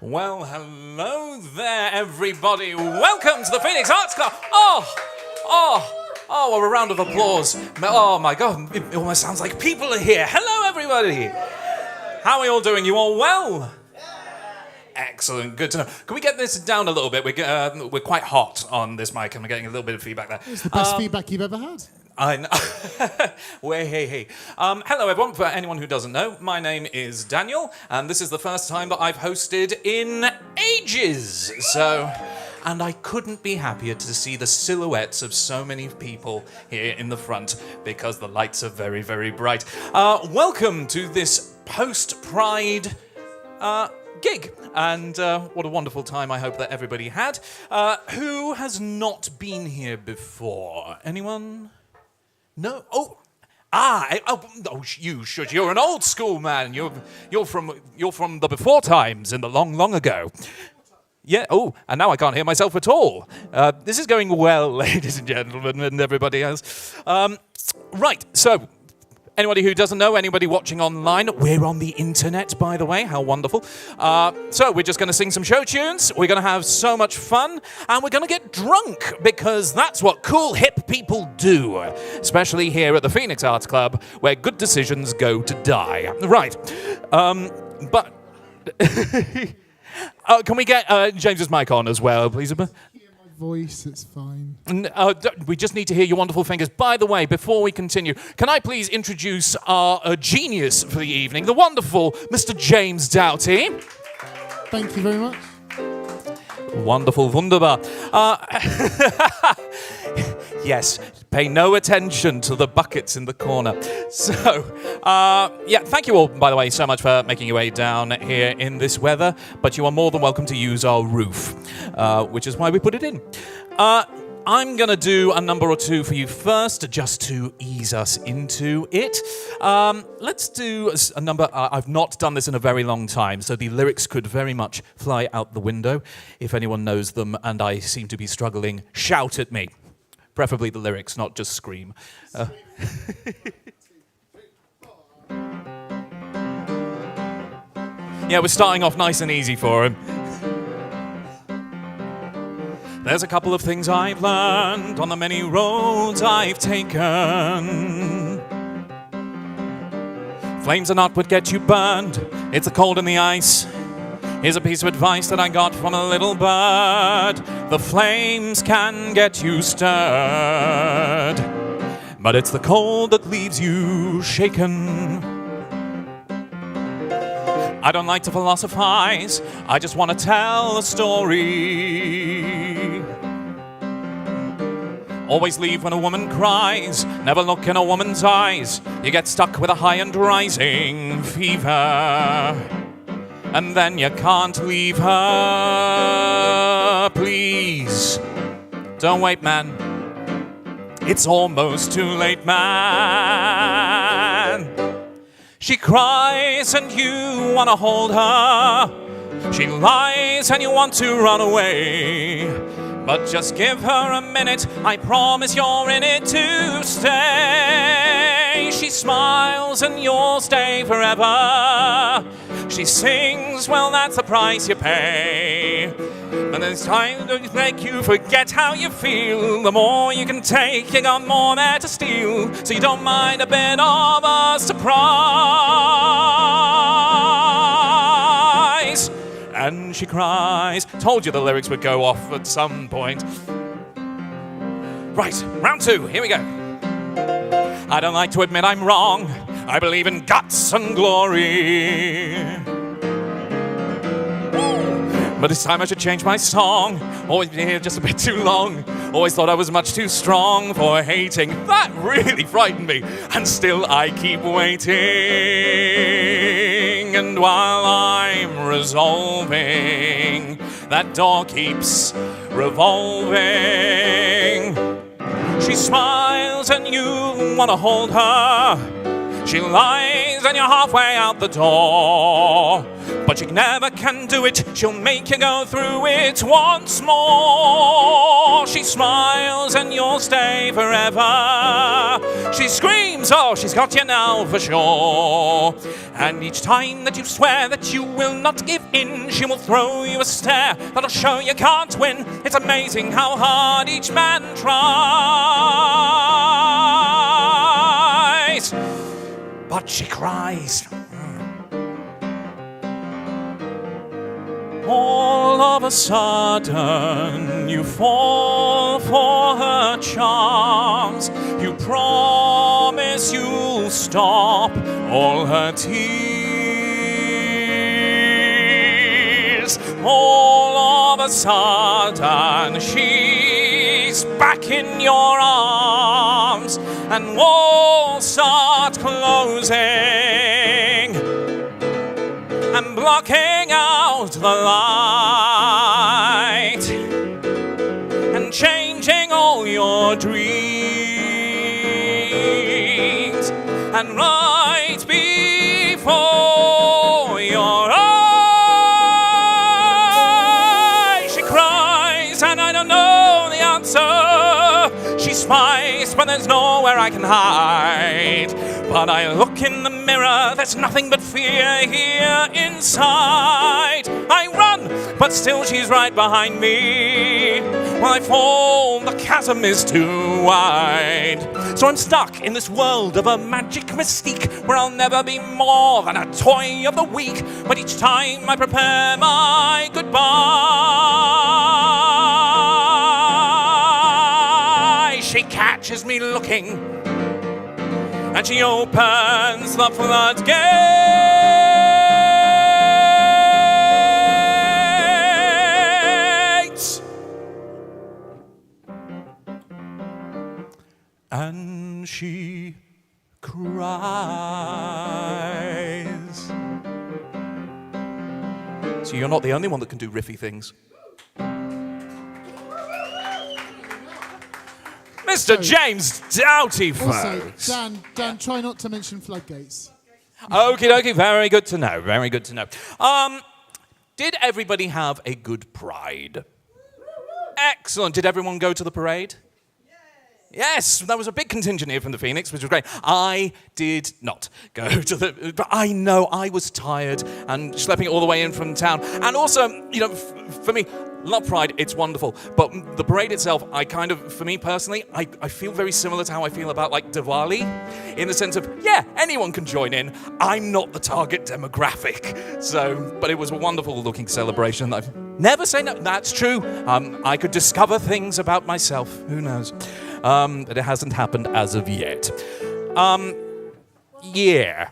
Well, hello there, everybody. Welcome to the Phoenix Arts Club. A round of applause. Oh, my God. It almost sounds like people are here. Hello, everybody. How are we all doing? You all well? Excellent. Good to know. Can we get this down a little bit? We're quite hot on this mic, and we're getting a little bit of feedback there. It's the best feedback you've ever had. I know. Hey. Hello, everyone. For anyone who doesn't know, my name is Daniel, and this is the first time that I've hosted in ages. And I couldn't be happier to see the silhouettes of so many people here in the front because the lights are very, very bright. Welcome to this post-Pride gig, and what a wonderful time I hope that everybody had. Who has not been here before? Anyone? No? You should. You're an old school man. You're from the before times in the long, long ago. Yeah, and now I can't hear myself at all. This is going well, ladies and gentlemen, and everybody else. Right, so, anybody who doesn't know, anybody watching online, we're on the internet, by the way, how wonderful. So, we're just going to sing some show tunes, we're going to have so much fun, and we're going to get drunk, because that's what cool, hip people do, especially here at the Phoenix Arts Club, where good decisions go to die. Right, but... can we get James's mic on as well, please? Hear my voice, it's fine. We just need to hear your wonderful fingers. By the way, before we continue, can I please introduce our genius for the evening, the wonderful Mr. James Doughty. Thank you very much. Wonderful, wunderbar. Yes, pay no attention to the buckets in the corner. So, thank you all, by the way, so much for making your way down here in this weather, but you are more than welcome to use our roof, which is why we put it in. I'm going to do a number or two for you first, just to ease us into it. Let's do a number. I've not done this in a very long time, so the lyrics could very much fly out the window. If anyone knows them and I seem to be struggling, shout at me. Preferably the lyrics, not just scream. Yeah, we're starting off nice and easy for him. There's a couple of things I've learned on the many roads I've taken. Flames are not what get you burned, it's the cold and the ice. Here's a piece of advice that I got from a little bird. The flames can get you stirred, but it's the cold that leaves you shaken. I don't like to philosophize, I just want to tell a story. Always leave when a woman cries, never look in a woman's eyes. You get stuck with a high and rising fever, and then you can't leave her. Please, don't wait, man. It's almost too late, man. She cries and you want to hold her. She lies and you want to run away. But just give her a minute, I promise you're in it to stay. She smiles and you'll stay forever. She sings, well, that's the price you pay. But there's time to make you forget how you feel. The more you can take, you got more there to steal. So you don't mind a bit of a surprise. And she cries. Told you the lyrics would go off at some point. Right, round two, here we go. I don't like to admit I'm wrong. I believe in guts and glory. But it's time I should change my song. Always been here just a bit too long. Always thought I was much too strong for hating. That really frightened me. And still I keep waiting. And while I'm resolving, that door keeps revolving. She smiles and you want to hold her. She lies cries and you're halfway out the door. But you never can do it, she'll make you go through it once more. She smiles and you'll stay forever. She screams, oh, she's got you now for sure. And each time that you swear that you will not give in, she will throw you a stare that'll show you can't win. It's amazing how hard each man tries. But she cries. All of a sudden you fall for her charms. You promise you'll stop all her tears. All of a sudden she's back in your arms, and walls start closing and blocking out the light and changing all your dreams. And right before your eyes, she cries, and I don't know the answer. She smiles, but there's nowhere I can hide. But I look in the mirror, there's nothing but fear here inside. I run, but still she's right behind me. When I fall, the chasm is too wide. So I'm stuck in this world of a magic mystique, where I'll never be more than a toy of the week. But each time I prepare my goodbye, she catches me looking, and she opens the floodgates. And she cries. So you're not the only one that can do riffy things. Mr. James Doughty, folks. Also, Dan, try not to mention floodgates. Okie dokie, very good to know, very good to know. Did everybody have a good pride? Excellent. Did everyone go to the parade? Yes, there was a big contingent here from the Phoenix, which was great. I did not go to the... But I know I was tired and schlepping it all the way in from town. And also, you know, for me, love Pride, it's wonderful. But the parade itself, I kind of, for me personally, I feel very similar to how I feel about, like, Diwali. In the sense of, yeah, anyone can join in. I'm not the target demographic. So, but it was a wonderful-looking celebration. I've never say no. That's true. I could discover things about myself. Who knows? But it hasn't happened as of yet. Yeah.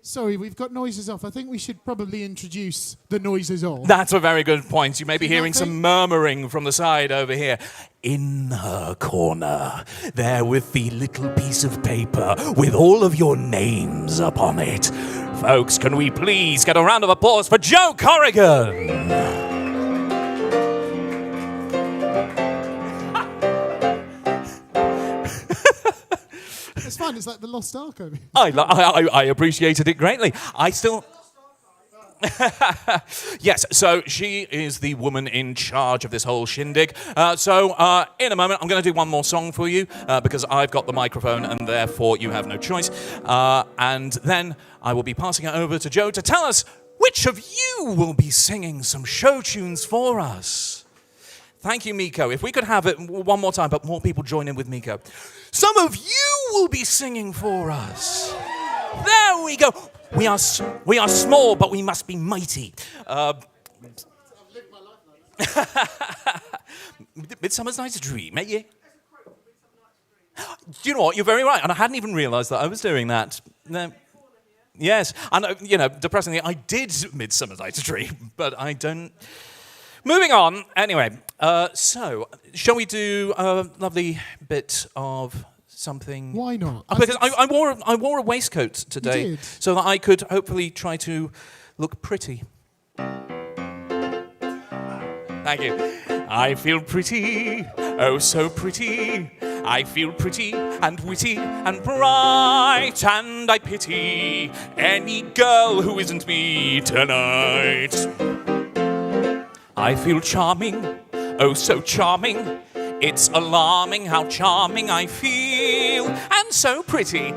Sorry, we've got noises off. I think we should probably introduce the noises on. That's a very good point. You may be hearing Nothing? some murmuring from the side over here. In her corner, there with the little piece of paper with all of your names upon it. Folks, can we please get a round of applause for Joe Corrigan? It's fine. It's like the Lost Ark over here. I appreciated it greatly. I still... Yes, so she is the woman in charge of this whole shindig. So in a moment, I'm going to do one more song for you because I've got the microphone and therefore you have no choice. And then I will be passing it over to Joe to tell us which of you will be singing some show tunes for us. Thank you, Miko. If we could have it one more time, but more people join in with Miko. Some of you will be singing for us. There we go. We are small, but we must be mighty. I've lived my life like that. Midsummer's Night's Dream, eh? Yeah. Do you know what? You're very right, and I hadn't even realised that I was doing that. No. Yes, and you know, depressingly, I did Midsummer's Night's Dream, but I don't. Moving on. Anyway, so shall we do a lovely bit of something? Why not? Because I wore a waistcoat today, You did? so that I could hopefully try to look pretty. Thank you. I feel pretty, oh so pretty. I feel pretty and witty and bright, and I pity any girl who isn't me tonight. I feel charming, oh so charming. It's alarming how charming I feel, and so pretty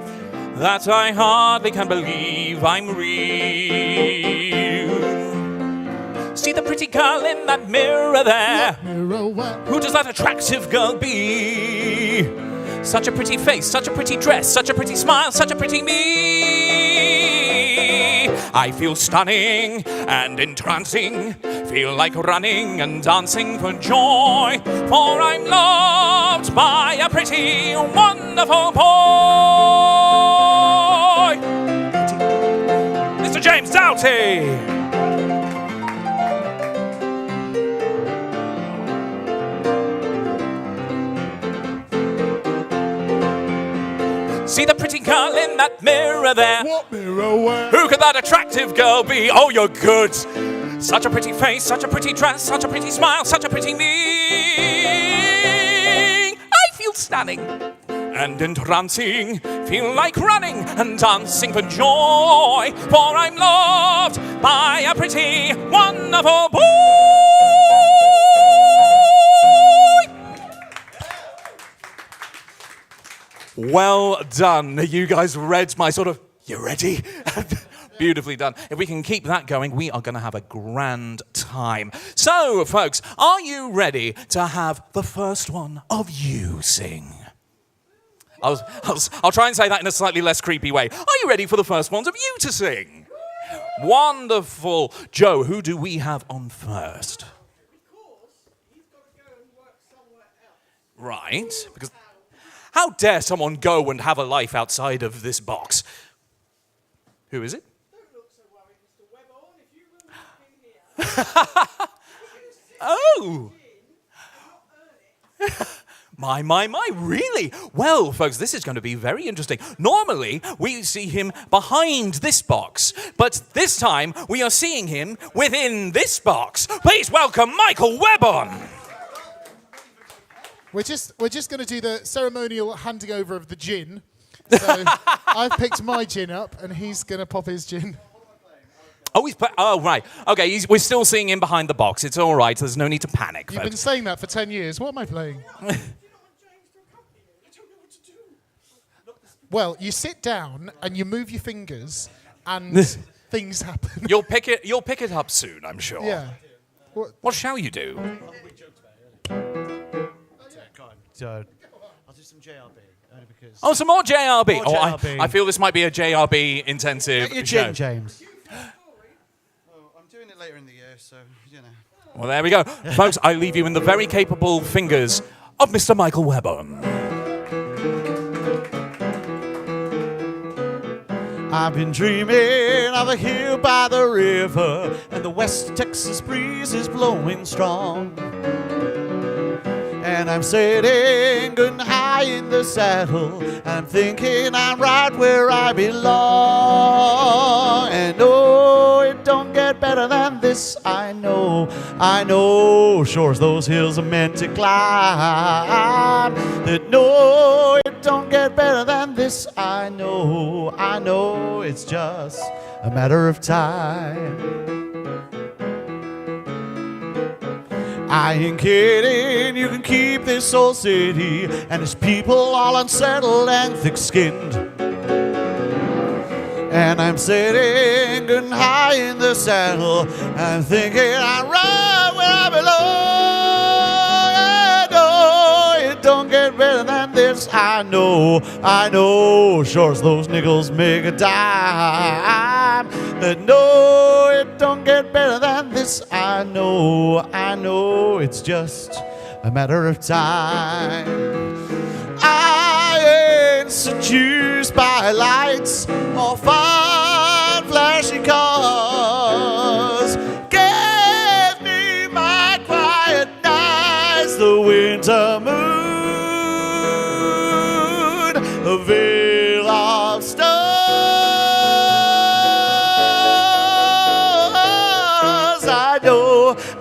that I hardly can believe I'm real. See the pretty girl in that mirror there? Mirror what? Who does that attractive girl be? Such a pretty face, such a pretty dress, such a pretty smile, such a pretty me. I feel stunning and entrancing, feel like running and dancing for joy, for I'm loved by a pretty, wonderful boy. Mr. James Doughty. See the pretty girl in that mirror there? What mirror where? Who could that attractive girl be? Oh, you're good. Such a pretty face, such a pretty dress, such a pretty smile, such a pretty me. I feel stunning and entrancing, feel like running and dancing for joy, for I'm loved by a pretty, wonderful boy. Well done. You guys read my sort of, you ready? Beautifully done. If we can keep that going, we are going to have a grand time. So, folks, are you ready to have the first one of you sing? I'll try and say that in a slightly less creepy way. Are you ready for the first ones of you to sing? Wonderful. Joe, who do we have on first? Right. Because how dare someone go and have a life outside of this box? Who is it? Don't look so worried, Mr. Webborn. If you will not be here, Oh! My, really? Well, folks, this is going to be very interesting. Normally, we see him behind this box, but this time we are seeing him within this box. Please welcome Michael Webborn. We're just going to do the ceremonial handing over of the gin. So I've picked my gin up, and he's going to pop his gin. Oh, oh, right. Okay, we're still seeing him behind the box. It's all right. There's no need to panic, You've folks. been saying that for 10 years. What am I playing? Well, you sit down and you move your fingers, and things happen. You'll pick it up soon, I'm sure. Yeah. What shall you do? So I'll do some JRB only because. Oh, some more JRB. More Oh, JRB. I feel this might be a JRB intensive Get your show. gin, James. Well, I'm doing it later in the year, so you know. Well, there we go. Folks, I leave you in the very capable fingers of Mr. Michael Webborn. I've been dreaming of a hill by the river, and the West Texas breeze is blowing strong. And I'm sitting good and high in the saddle, and I'm thinking I'm right where I belong. And oh, it don't get better than this, I know. Sure as those hills are meant to climb. That no, it don't get better than this, I know. It's just a matter of time. I ain't kidding, you can keep this old city and its people all unsettled and thick-skinned. And I'm sitting good and high in the saddle, I'm thinking I'm right where I belong. And oh, it don't get better than this, I know. Sure as those nickels make a dime. That no, it don't get better than this, I know. It's just a matter of time. I ain't seduced by lights or fine flashy cars. Give me my quiet nights, the winter moon, a veil of stars.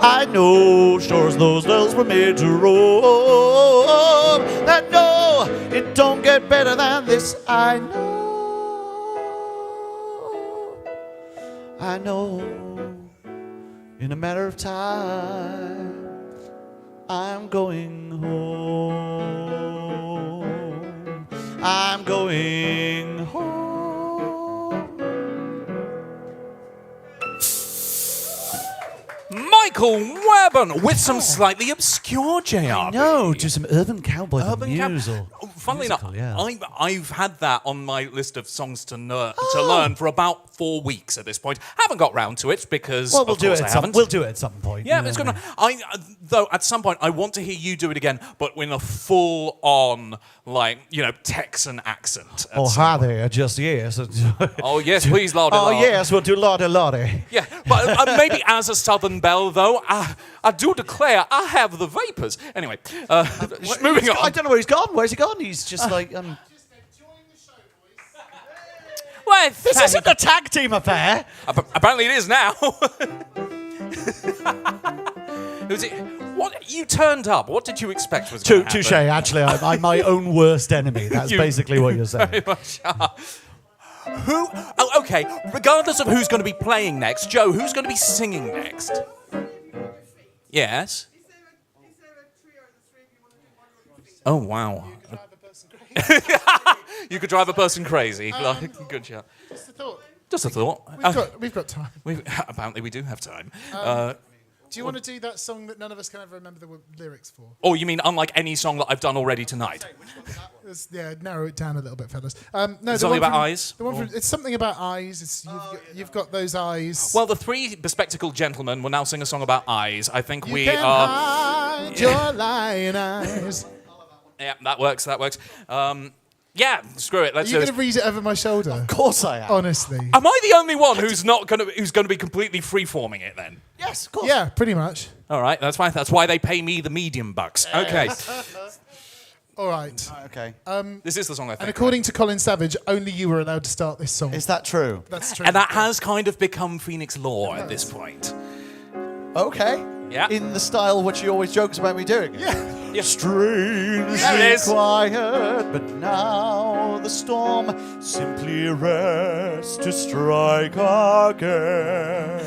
I know, sure as those bells were made to roam. That no, it don't get better than this. I know, in a matter of time, I'm going home. I'm going home. Michael Webber with some slightly obscure JRB. No, do some urban cowboy Urban Cab- musical. Funnily Musical, enough, yeah. I've had that on my list of songs to learn for about 4 weeks at this point. Haven't got round to it because Well, we'll of do course it. I haven't. We'll do it at some point. Yeah, you it's know gonna. what I mean? Though at some point I want to hear you do it again, but in a full-on, Texan accent. at Oh, some hi point. there, just yes. Oh yes, please, Lord. Oh, yes, we'll do Lordy Lordy. Yeah, but maybe as a Southern Belle, though, I do declare I have the vapors. Anyway, moving on. I don't know where he's gone. Where's he gone? He's just like, Just enjoying the show, boys. Well, this isn't a tag team affair. Apparently it is now. Was it? What you turned up? What did you expect was going to happen? Touche, actually, I'm my own worst enemy. That's You basically what you're saying. Very much are. Who? Oh, okay. Regardless of who's going to be playing next, Joe, who's going to be singing next? Yes. Is there a trio of the three of you want to do one on your feet? Oh wow. Drive a person crazy. You could drive a person crazy. Good shot. Just a thought. Just a thought. We've got time. Apparently we do have time. Do you want to do that song that none of us can ever remember the lyrics for? Oh, you mean unlike any song that I've done already tonight? Yeah, narrow it down a little bit, fellas. No, the Something one about from- eyes? The one from, it's something about eyes. You've got those eyes. Well, the three bespectacled gentlemen will now sing a song about eyes. I think you we can are. hide your lying eyes. Yeah, that works. Yeah, screw it. Are Let's you do going it. to read it over my shoulder? Of course I am. Honestly. Am I the only one who's going to be completely free-forming it then? Yes, of course. Yeah, pretty much. All right, that's fine. That's why they pay me the medium bucks. Okay, All right. Okay. this is the song I And think. according to Colin Savage, only you were allowed to start this song. Is that true? That's true. And that has kind of become Phoenix law at this point. Okay. Yeah. In the style which he always jokes about me doing. Yeah. Yeah. Strangely There it is. quiet, but now the storm simply rests to strike again.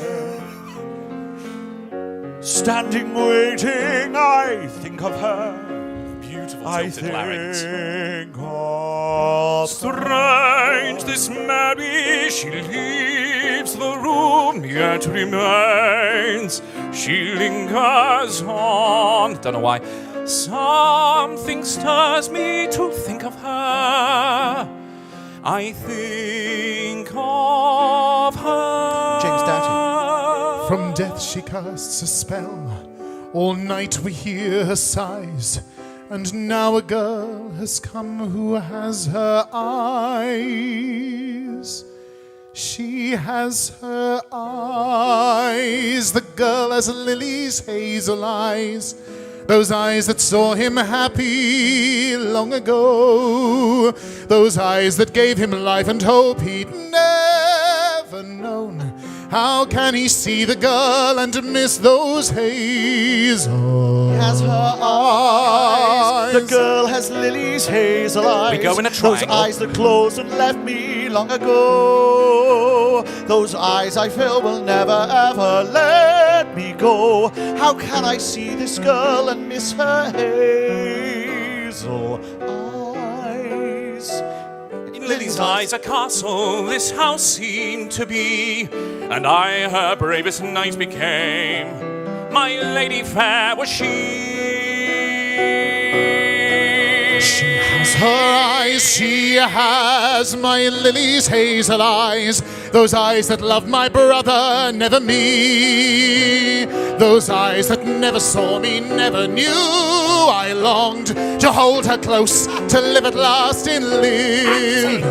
Standing waiting, I think of her. Beautiful I tilted larynx. think of Strange this may be, she leaves the room, yet remains. She lingers on. Don't know why. Something stirs me to think of her. I think of her. James Doughty. From death she casts a spell. All night we hear her sighs. And now a girl has come who has her eyes. She has her eyes. The girl has Lily's hazel eyes. Those eyes that saw him happy long ago. Those eyes that gave him life and hope he'd never known. How can he see the girl and miss those hazel has her eyes. The girl has Lily's hazel eyes. We go in a Those triangle. eyes that closed and left me long ago. Those eyes I feel will never ever let me go. How can I see this girl and miss her hazel eyes? In Lily's eyes a castle this house seemed to be, and I her bravest knight became. My lady fair was she. She has her eyes, she has my Lily's hazel eyes. Those eyes that loved my brother, never me. Those eyes that never saw me, never knew. I longed to hold her close, to live at last in Lily's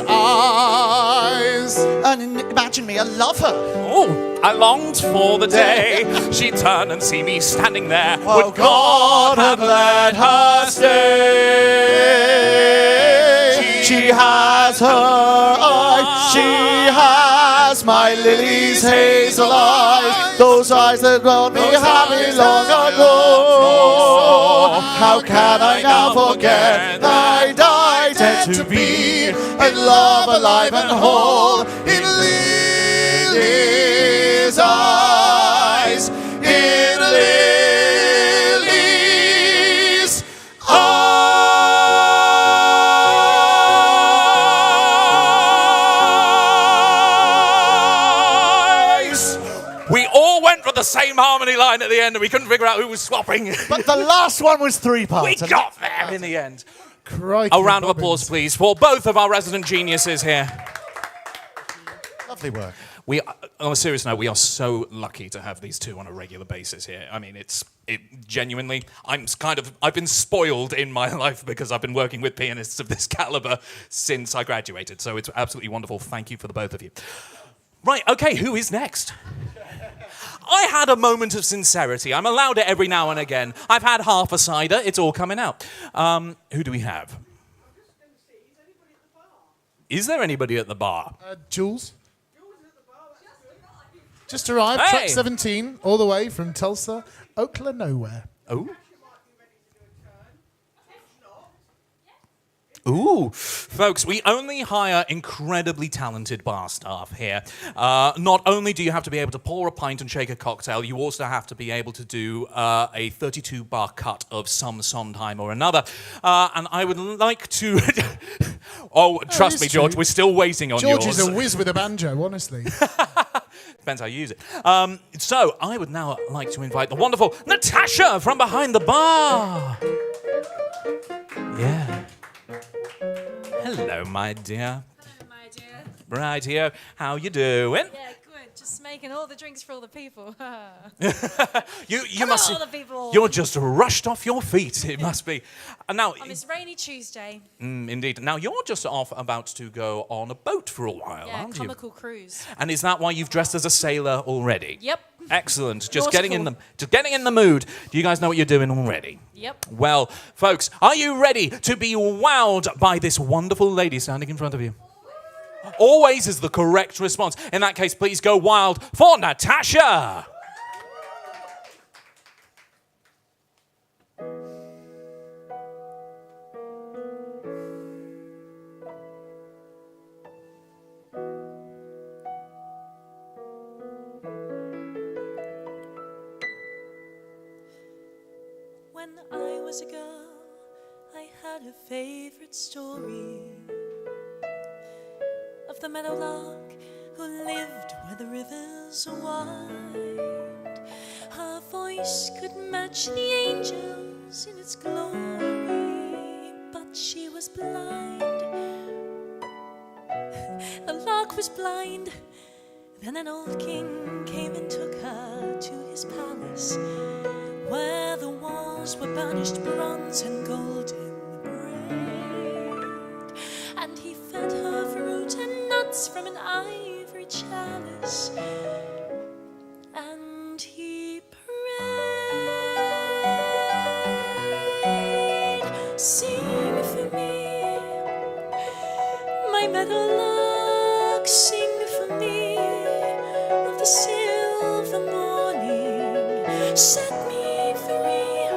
eyes. And imagine me, I love her. Oh, I longed for the day she'd turn and see me standing there. Oh, Would God have let her stay? She has her eyes. She has my Lily's hazel eyes. Those eyes that brought me happy long ago. How can I now forget thy meant to be, in love, alive and whole, in Lily's eyes, in Lily's eyes. We all went for the same harmony line at the end and we couldn't figure out who was swapping. But the last one was 3 We parts. and got there in the end. Crikey, A round of Bobbins. applause, please, for both of our resident geniuses here. Lovely work. We, on a serious note, we are so lucky to have these two on a regular basis here. I mean, it genuinely, I've been spoiled in my life because I've been working with pianists of this caliber since I graduated. So it's absolutely wonderful. Thank you for the both of you. Right, okay, who is next? I had a moment of sincerity. I'm allowed it every now and again. I've had half a cider. It's all coming out. Who do we have? Is there anybody at the bar? Jules. Just arrived, Hey. track 17, all the way from Tulsa, Oklahoma. Nowhere. Oh. Ooh, folks, we only hire incredibly talented bar staff here. Not only do you have to be able to pour a pint and shake a cocktail, you also have to be able to do a 32-bar cut of some Sondheim or another. And I would like to... Oh, trust it's me, George, true. we're still waiting on George yours. is a whiz with a banjo, honestly. Depends how you use it. So, I would now like to invite the wonderful Natasha from behind the bar. Yeah. Hello, my dear. Hello, my dear. Right here. How you doing? Yeah, good. Just making all the drinks for all the people. You Come must. on, all the people. You're just rushed off your feet. It must be. And now, On this rainy Tuesday. indeed. Now you're just off about to go on a boat for a while, Yeah, aren't comical cruise. you? And is that why you've dressed as a sailor already? Yep. Excellent. Just Nautical. getting in the mood. Do you guys know what you're doing already? Yep. Well, folks, are you ready to be wowed by this wonderful lady standing in front of you? Always is the correct response. In that case, please go wild for Natasha. When I was a girl, I had a favorite story of the meadowlark who lived where the rivers wind. Her voice could match the angels in its glory, but she was blind. The lark was blind. Then an old king came and took her to his palace, where the walls were burnished bronze and golden braid, and he fed her fruit and nuts from an ivory chalice, and he prayed, "Sing for me, my meadowlark, sing for me of the silver morning, set me free,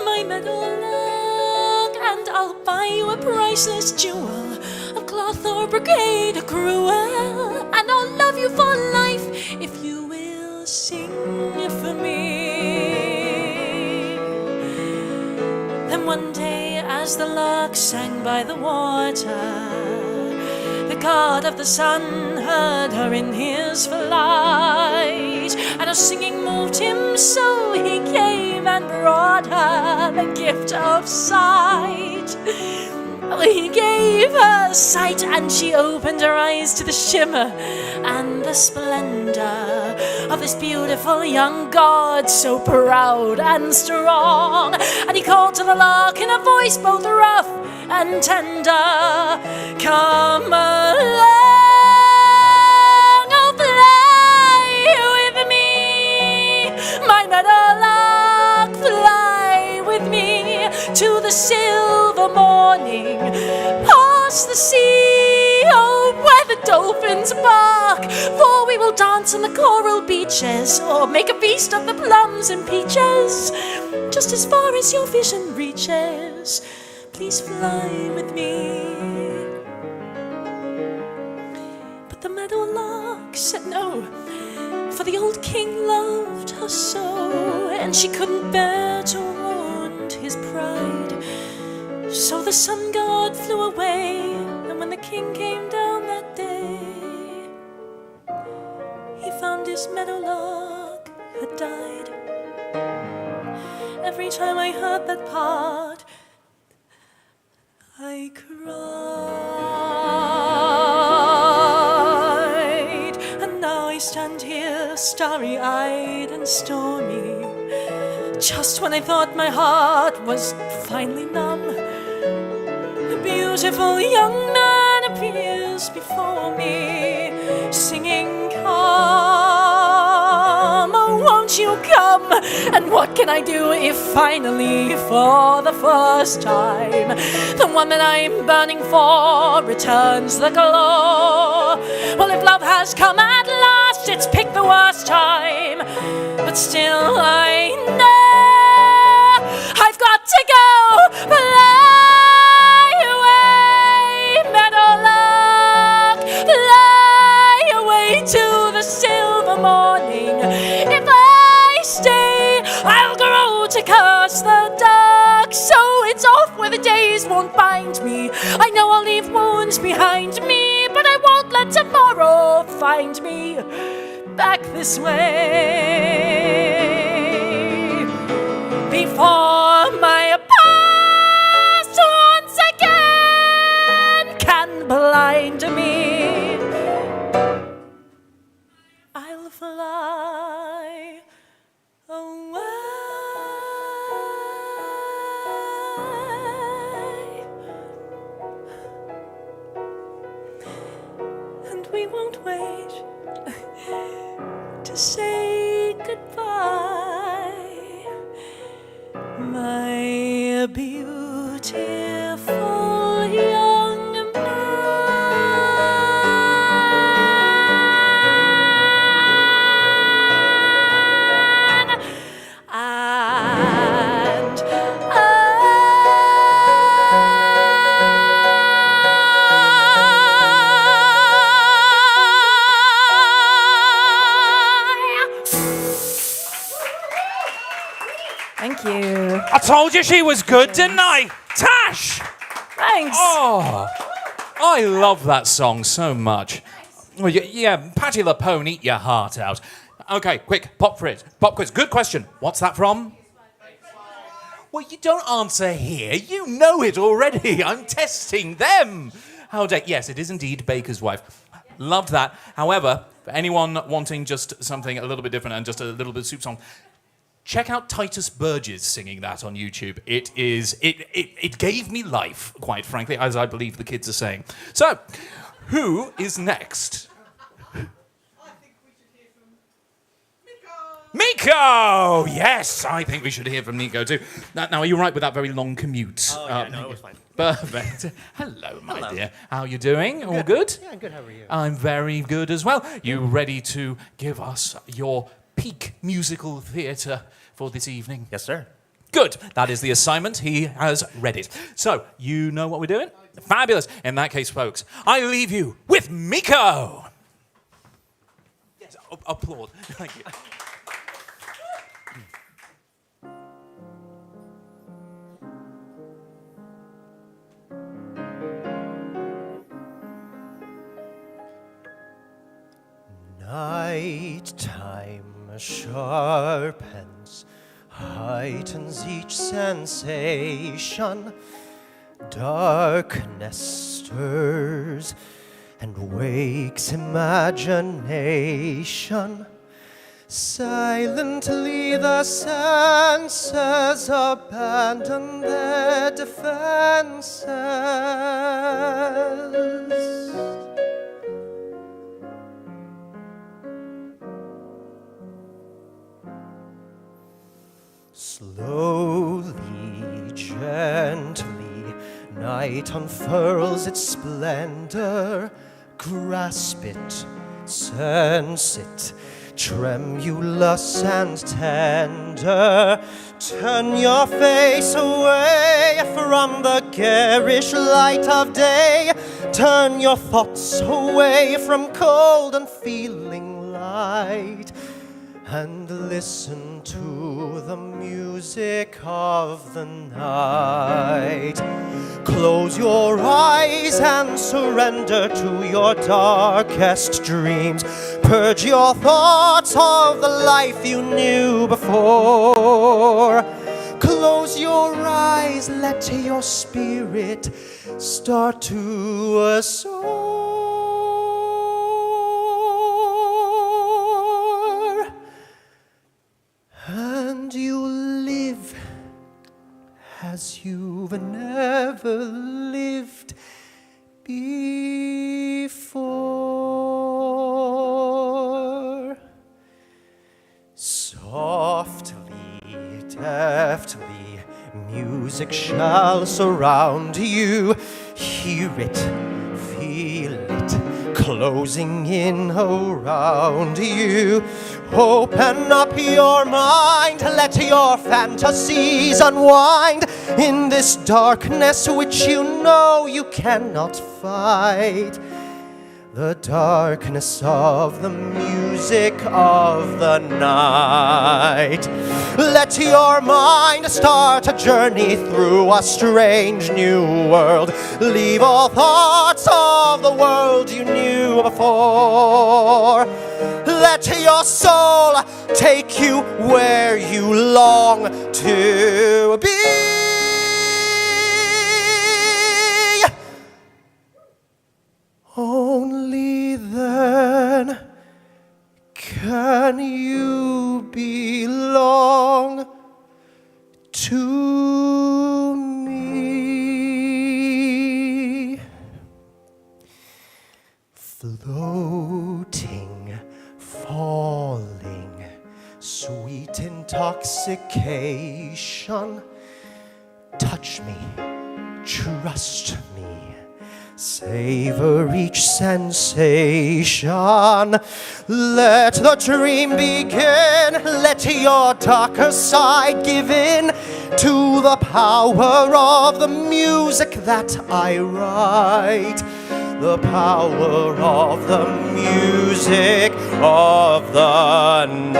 my meadowlark, and I'll buy you a priceless jewel of cloth or brocade or cruel, and I'll love you for life if you will sing for me." Then one day, as the lark sang by the water, the god of the sun heard her in his flight, and her singing moved him, so he came and brought her the gift of sight. He gave her sight, and she opened her eyes to the shimmer and the splendor of this beautiful young god, so proud and strong. And he called to the lark in a voice both rough and tender, "Come along, oh fly with me, my meadowlark, fly with me to the silver morning, past the sea, oh, where the dolphins bark, for we will dance on the coral beaches, or make a feast of the plums and peaches, just as far as your vision reaches. Please fly with me." the old king loved her so, and she couldn't bear to wound his pride. So the sun god flew away, and when the king came down that day, he found his meadowlark had died. Every time I heard that part, I cried. And now I stand here starry-eyed and stormy, just when I thought my heart was finally numb. A beautiful young man appears before me, singing, "Come, oh, won't you come?" And what can I do if finally, for the first time, the one that I'm burning for returns the glow? Well, if love has come at last, it's picked the worst time. But still I know I've got to go. Fly away, meadowlark, fly away to the silver morning. If I stay, I'll grow to curse the dark. So it's off where the days won't bind me. I know I'll leave wounds behind me, but I won't let tomorrow find me back this way. Before my past once again can blind me, I'll fly away. And we won't wait to say goodbye, my beautiful young man. And thank you. I told you she was good, didn't I? Tash! Thanks. Oh, I love that song so much. Well, yeah, Patty LaPone, eat your heart out. Okay, quick, pop quiz. Pop quiz. Good question. What's that from? Well, you don't answer here. You know it already. I'm testing them. How dare... Yes, it is indeed Baker's Wife. Loved that. However, for anyone wanting just something a little bit different and just a little bit of soup song, check out Titus Burgess singing that on YouTube. It gave me life, quite frankly, as I believe the kids are saying. So, who is next? I think we should hear from Miko. Miko! Yes, I think we should hear from Miko too. Now, are you right with that very long commute? Oh, yeah, no, it was fine. Perfect. Hello, my Hello. dear. How are you doing? All good? Yeah, I'm good. How are you? I'm very good as well. You ready to give us your peak musical theatre for this evening? Yes, sir. Good. That is the assignment. He has read it. So, you know what we're doing? Fabulous. In that case, folks, I leave you with Miko. Yes, applaud. Thank you. Night time sharpens, heightens each sensation. Darkness stirs and wakes imagination. Silently the senses abandon their defenses. Slowly, gently, night unfurls its splendor. Grasp it, sense it, tremulous and tender. Turn your face away from the garish light of day. Turn your thoughts away from cold and feeling light. and listen to the music of the night. Close your eyes and surrender to your darkest dreams. Purge your thoughts of the life you knew before. Close your eyes, let your spirit start to soar. And you live as you've never lived before. Softly, deftly, music shall surround you. Hear it, feel it, closing in around you. Open up your mind, let your fantasies unwind in this darkness which you know you cannot fight. The darkness of the music of the night. Let your mind start a journey through a strange new world. Leave all thoughts of the world you knew before. Let your soul take you where you long to be. Only then can you belong to me. Floating, falling, sweet intoxication. Touch me, trust me. Savor each sensation. Let the dream begin. Let your darker side give in to the power of the music that I write. The power of the music of the night.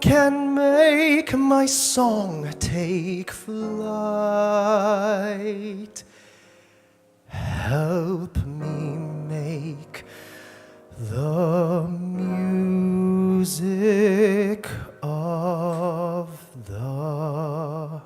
Can make my song take flight. Help me make the music of the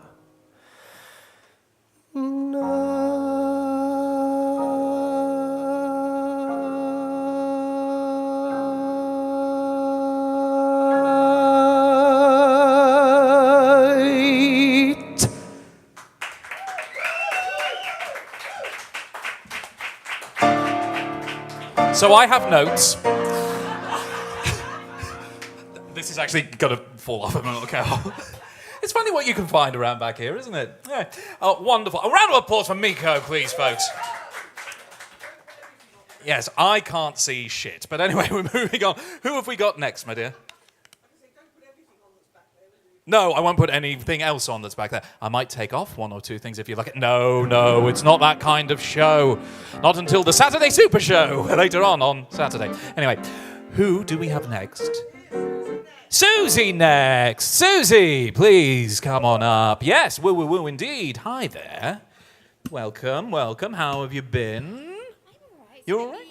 So I have notes. This is actually going to fall off a minute, okay? It's funny what you can find around back here, isn't it? Yeah. Oh, wonderful. A round of applause for Miko, please, folks. Yes, I can't see shit. But anyway, we're moving on. Who have we got next, my dear? No, I won't put anything else on that's back there. I might take off one or two things if you like it. No, it's not that kind of show. Not until the Saturday Super Show later on Saturday. Anyway, who do we have next? Susie next. Susie, please come on up. Yes, woo, indeed. Hi there. Welcome. How have you been? I'm all right. You're all right?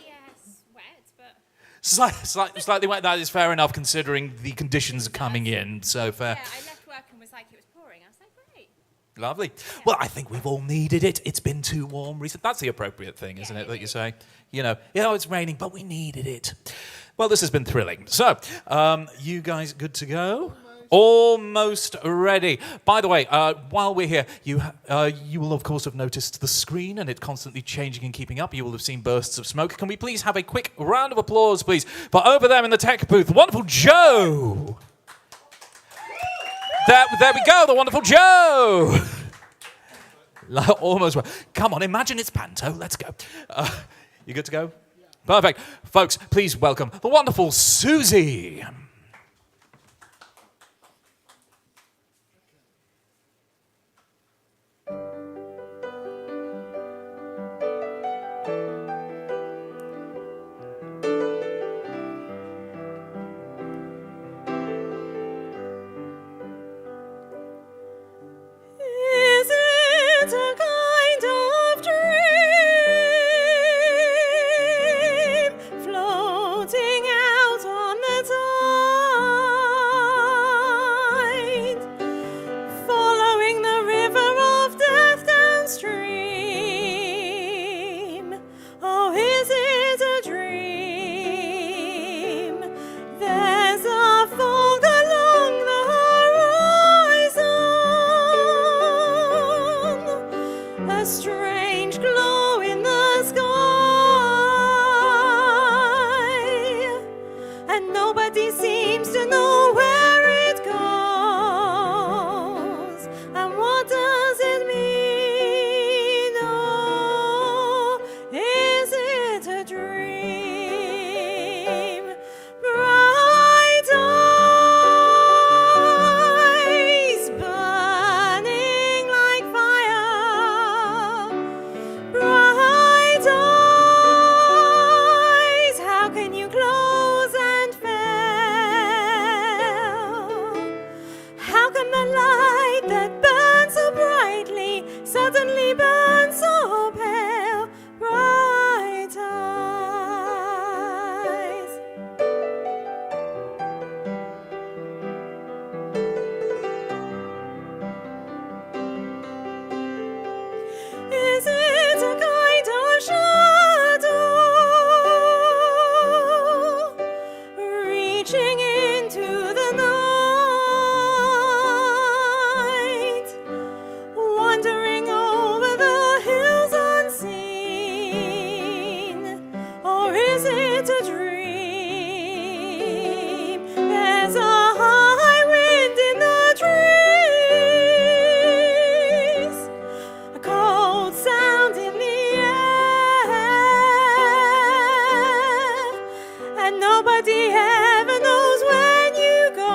Wet, but... Slightly wet. That is fair enough considering the conditions coming in. So fair. Yeah, I left work and was like, it was pouring. I was like, great. Lovely. Well, I think we've all needed it. It's been too warm recently. That's the appropriate thing, isn't it, that you say? You know, it's raining, but we needed it. Well, this has been thrilling. So, you guys good to go? Almost ready. By the way, while we're here, you will, of course, have noticed the screen and it constantly changing and keeping up. You will have seen bursts of smoke. Can we please have a quick round of applause, please, for over there in the tech booth, wonderful Joe. There we go, the wonderful Joe. Almost. Come on, imagine it's Panto. Let's go. You good to go? Yeah. Perfect. Folks, please welcome the wonderful Susie. Is it a kind of dream floating out on the tide, following the river of death downstream? Oh, is it a dream? There's a fog along the horizon, a strange glow in the sky, and nobody seems to know where it goes. And what does it mean? Oh, is it a dream? Bright eyes burning like fire. Bright eyes, how can you close and fail? How can the light that burns so brightly suddenly burn so pale? Bright eyes. Is it a kind of shadow reaching into the night, wandering over the hills unseen? Or is it a dream? There's a high wind in the trees, a cold sound in the air, and nobody ever knows when you go.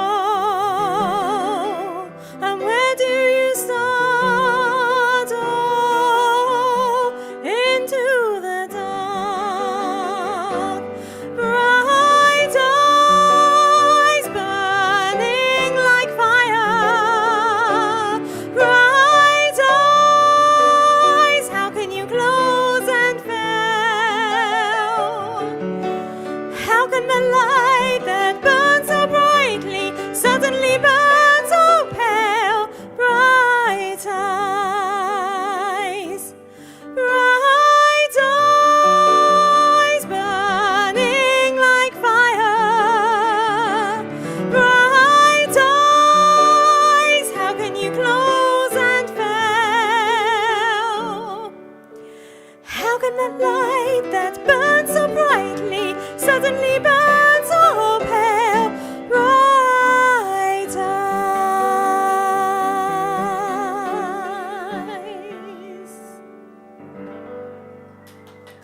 And where do you start? Oh, into the dark. Bright eyes burning like fire. Bright eyes, how can you close and fail? How can the light that burns so brightly suddenly burn so pale? Bright eyes. Bright eyes burning like fire. Bright eyes, how can you close and fail? How can the light that burns so brightly suddenly burn so pale? Bright eyes.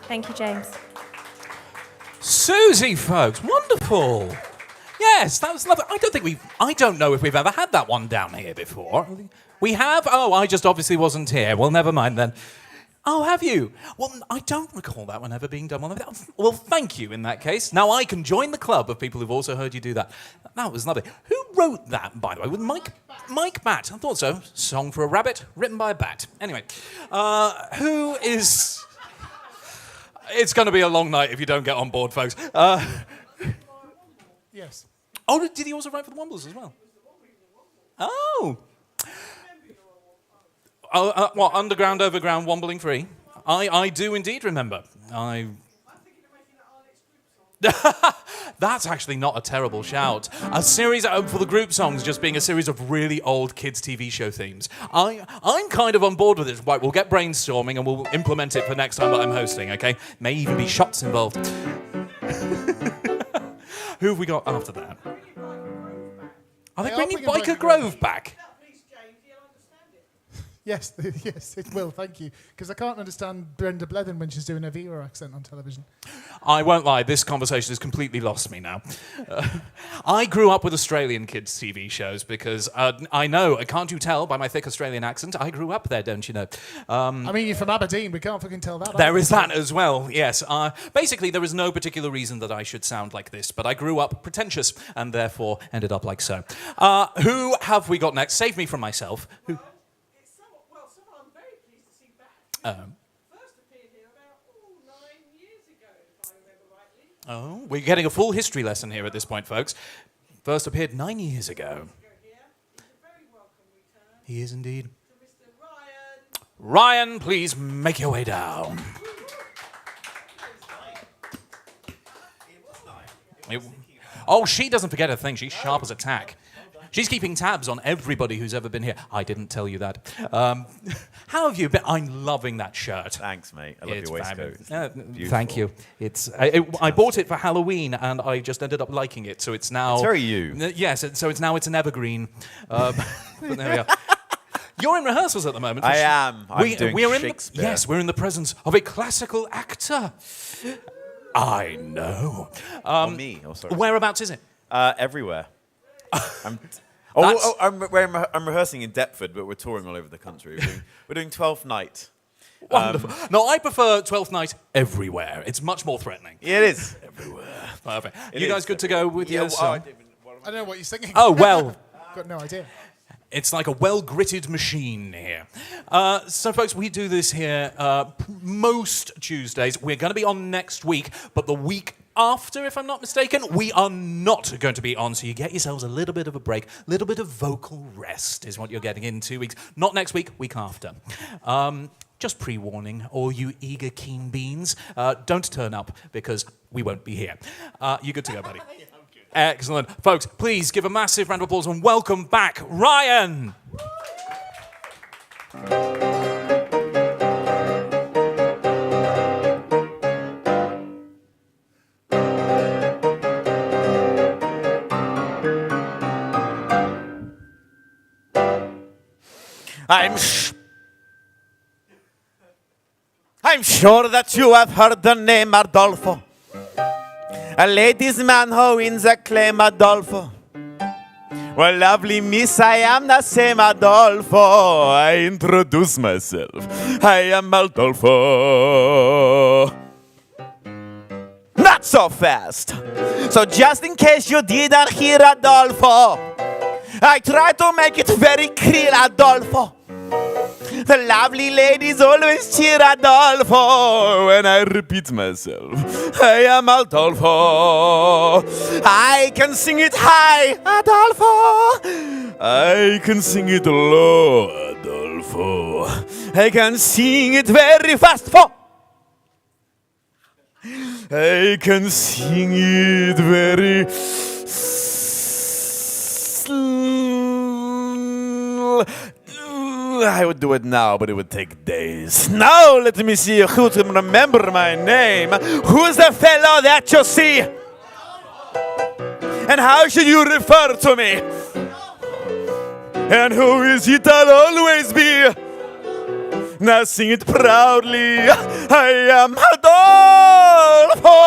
Thank you, James. Susie, folks, wonderful. Yes, that was lovely. I don't know if we've ever had that one down here before. We have? Oh, I just obviously wasn't here. Well, never mind then. Oh, have you? Well, I don't recall that one ever being done. Well, thank you in that case. Now I can join the club of people who've also heard you do that. That was lovely. Who wrote that, by the way? With Mike Bat. I thought so. Song for a Rabbit, written by a bat. Anyway, who is... It's going to be a long night if you don't get on board, folks. Yes. Oh, did he also write for the Wombles as well? Oh. What, Underground, Overground, Wombling Free? I do indeed remember. That's actually not a terrible shout. A series for the group songs just being a series of really old kids' TV show themes. I'm kind of on board with this. Right, we'll get brainstorming and we'll implement it for next time that I'm hosting, okay? May even be shots involved. Who have we got after that? Are they bringing Biker Grove back? Please, James, he'll understand it. Yes, yes, it will. Thank you. Because I can't understand Brenda Blethyn when she's doing a Viva accent on television. I won't lie, this conversation has completely lost me now. I grew up with Australian kids' TV shows because I know, can't you tell by my thick Australian accent? I grew up there, don't you know? I mean, you're from Aberdeen. We can't fucking tell that. There is that as well, yes. Basically, there is no particular reason that I should sound like this, but I grew up pretentious and therefore ended up like so. Who have we got next? Save me from myself. Who? It's someone I'm very pleased to see back. First appeared here about 9 years ago, if I remember rightly. Oh, we're getting a full history lesson here at this point, folks. First appeared 9 years ago. He's a very welcome return He is indeed. to Mr. Ryan. Ryan, please make your way down. Oh, she doesn't forget a thing. She's sharp as a tack. She's keeping tabs on everybody who's ever been here. I didn't tell you that. How have you been? I'm loving that shirt. Thanks, mate. I love It's your waistcoat. fabulous. Thank you. I bought it for Halloween and I just ended up liking it. So it's now. It's very you. Yes. So it's now an evergreen. But there we are. You're in rehearsals at the moment. I am. I'm doing Shakespeare. Yes, we're in the presence of a classical actor. I know. Me. Oh, sorry. Whereabouts is it? Everywhere. I'm rehearsing in Deptford, but we're touring all over the country. We're doing 12th Night. Wonderful. No, I prefer 12th Night everywhere. It's much more threatening. Yeah, it is. Everywhere. Perfect. It You is guys good to go with Yeah, your song? I don't know what you're singing. Oh, well. Got no idea. It's like a well-gritted machine here. So, folks, we do this here most Tuesdays. We're going to be on next week, but the week after, if I'm not mistaken, we are not going to be on. So you get yourselves a little bit of a break, a little bit of vocal rest is what you're getting in 2 weeks. Not next week, week after. Just pre-warning, all you eager keen beans, don't turn up because we won't be here. You good to go, buddy? Excellent. Folks, please give a massive round of applause and welcome back Ryan. I'm sure that you have heard the name Adolfo. A ladies' man who wins a claim Adolfo. Well, lovely miss, I am the same Adolfo. I introduce myself. I am Adolfo. Not so fast. So just in case you didn't hear Adolfo, I try to make it very clear, Adolfo. The lovely ladies always cheer Adolfo when I repeat myself. I am Adolfo. I can sing it high, Adolfo. I can sing it low, Adolfo. I can sing it very fast, for I can sing it very I would do it now, but it would take days. Now let me see who can remember my name. Who's the fellow that you see? And how should you refer to me? And who is it I'll always be? Now sing it proudly. I am Adolfo.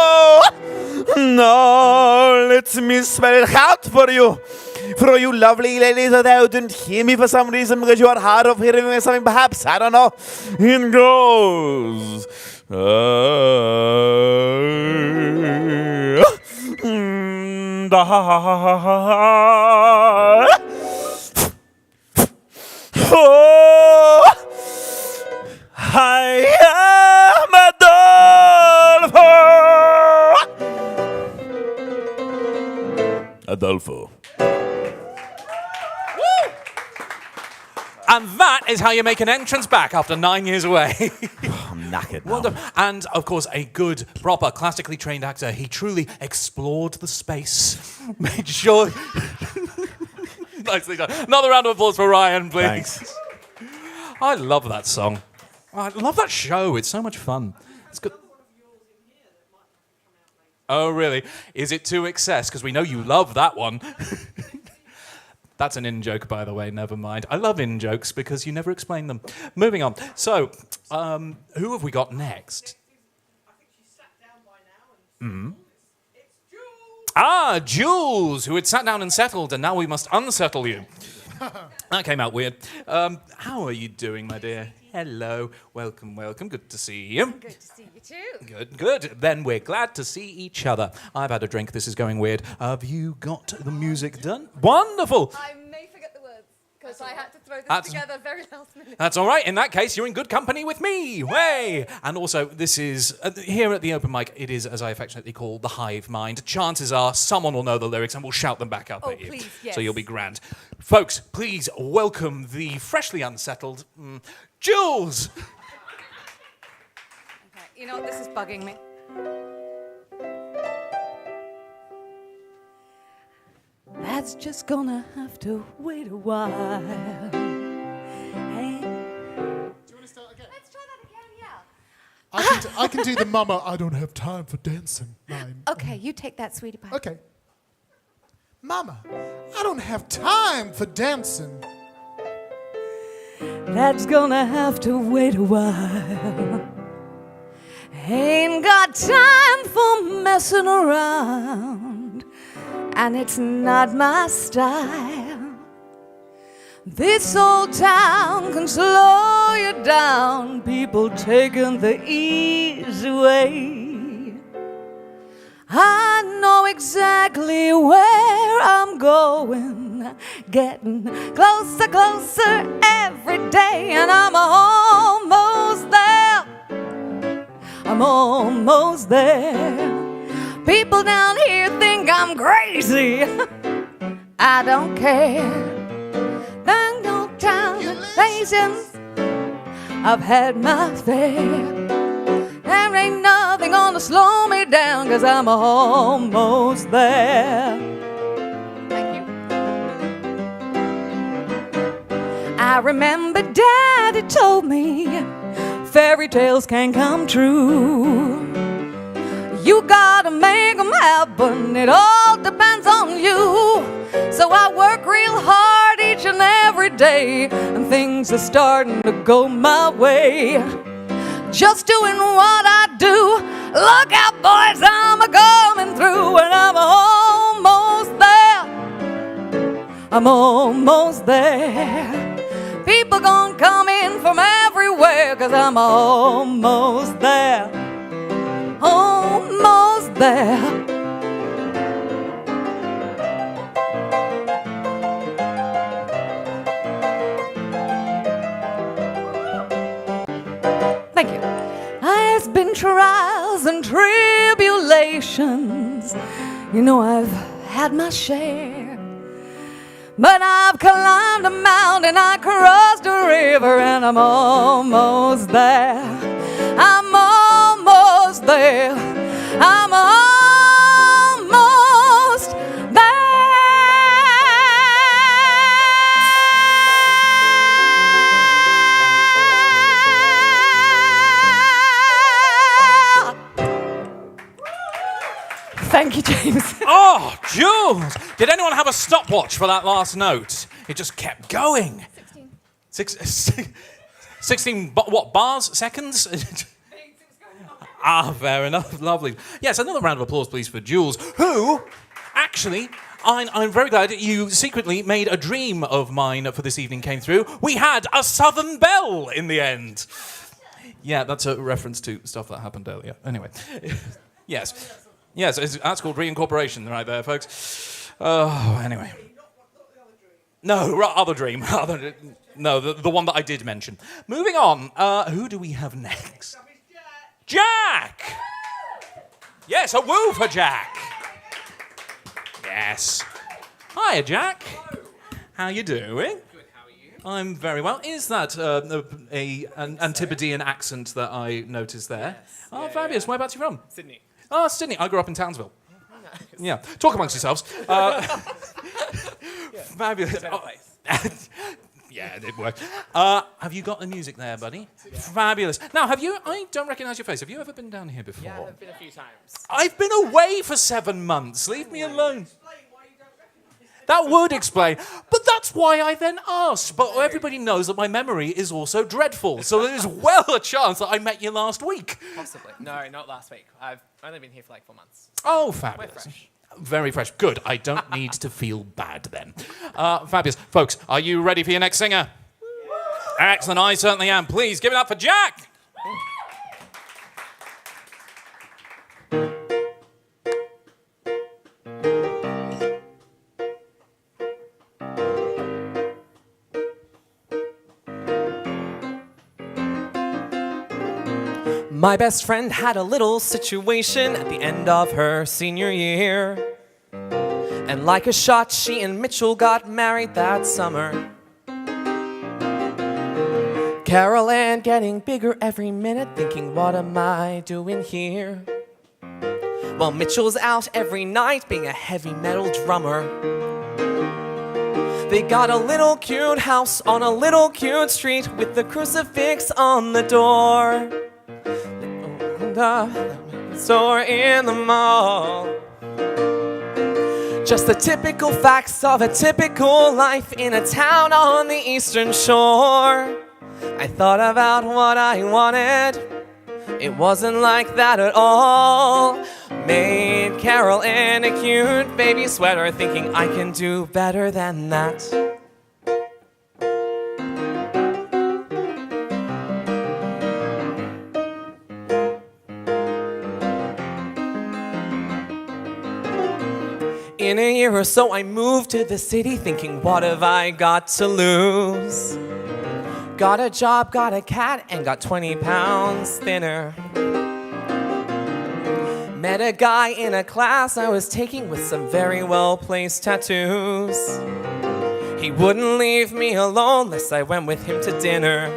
Now let me spell it out for you. For you lovely ladies that didn't hear me for some reason because you are hard of hearing or something, perhaps. I don't know. It goes. Oh, I am Adolfo. Adolfo. And that is how you make an entrance back after 9 years away. I'm knackered now. Wonderful. And, of course, a good, proper, classically trained actor. He truly explored the space. Made sure... Nicely done. Another round of applause for Ryan, please. Thanks. I love that song. I love that show. It's so much fun. It's good. Oh, really? Is it to excess? Because we know you love that one. That's an in-joke, by the way, never mind. I love in-jokes because you never explain them. Moving on. So, who have we got next? I think she's sat down by now and it's Jules! Ah, Jules, who had sat down and settled, and now we must unsettle you. That came out weird. How are you doing, my dear? Hello. Welcome, welcome. Good to see you. Good to see you too. Good, good. Then we're glad to see each other. I've had a drink. This is going weird. Have you got the music done? Wonderful. I may forget the words because I had to throw this That's- together very last minute. That's all right. In that case, you're in good company with me. Way! And also, this is, here at the open mic, it is, as I affectionately call, the hive mind. Chances are someone will know the lyrics and will shout them back up Oh, at you. please, yes. So you'll be grand. Folks, please welcome the freshly unsettled Jules. Okay, you know what? This is bugging me. That's just gonna have to wait a while. Hey. Do you want to start again? Let's try that again, yeah. I can do the mama, I don't have time for dancing line. Okay, you take that, sweetie pie. Okay. Mama, I don't have time for dancing. That's gonna have to wait a while. Ain't got time for messing around, and it's not my style. This old town can slow you down, people taking the easy way. I know exactly where I'm going, getting closer, closer every day, and I'm almost there. I'm almost there. People down here think I'm crazy. I don't care. There's no time for patience. I've had my fair. There ain't nothing gonna slow me down, 'cause I'm almost there. Thank you. I remember Daddy told me fairy tales can come true. You gotta make them happen, it all depends on you. So I work real hard each and every day, and things are starting to go my way. Just doing what I do. Look out, boys, I'm a-coming through, and I'm almost there. I'm almost there. People gonna come in from everywhere, 'cause I'm almost there. Almost there. Thank you. There's been trials and tribulations. You know, I've had my share. But I've climbed a mountain, I crossed a river, and I'm almost there. I'm almost there. I'm almost there. Thank you, James. Oh, Jules! Did anyone have a stopwatch for that last note? It just kept going. 16 what, bars? Seconds? Ah, fair enough. Lovely. Yes, another round of applause, please, for Jules, who, actually, I'm very glad you secretly made a dream of mine for this evening came through. We had a Southern Belle in the end. Yeah, that's a reference to stuff that happened earlier. Anyway. Yes. Yes, that's called reincorporation right there, folks. Oh, anyway. No, other dream. No, the one that I did mention. Moving on, who do we have next? Jack! Yes, a woo for Jack. Yes. Hiya, Jack. How you doing? Good, how are you? I'm very well. Is that an Antipodean accent that I noticed there? Yes. Oh, Yeah, fabulous. yeah. Whereabouts are you from? Sydney. Oh, Sydney. I grew up in Townsville. Yeah. Talk amongst yourselves. Fabulous. Better place. Yeah, it did work. Have you got the music there, buddy? Yeah. Fabulous. Now, I don't recognise your face. Have you ever been down here before? Yeah, I've been a few times. I've been away for 7 months. Leave me alone. That would explain. But that's why I then asked. But everybody knows that my memory is also dreadful. So there's well a chance that I met you last week. Possibly. No, not last week. I've only been here for like 4 months. Oh, fabulous. fresh. Very fresh. Good. I don't need to feel bad then. Fabulous. Folks, are you ready for your next singer? Excellent. I certainly am. Please give it up for Jack. My best friend had a little situation at the end of her senior year. And like a shot, she and Mitchell got married that summer. Carol Ann getting bigger every minute, thinking, what am I doing here? While Mitchell's out every night being a heavy metal drummer. They got a little cute house on a little cute street with the crucifix on the door. The store in the mall. Just the typical facts of a typical life in a town on the eastern shore. I thought about what I wanted. It wasn't like that at all. Made Carol in a cute baby sweater, thinking I can do better than that. In a year or so I moved to the city thinking, what have I got to lose? Got a job, got a cat, and got 20 pounds thinner. Met a guy in a class I was taking with some very well-placed tattoos. He wouldn't leave me alone unless I went with him to dinner.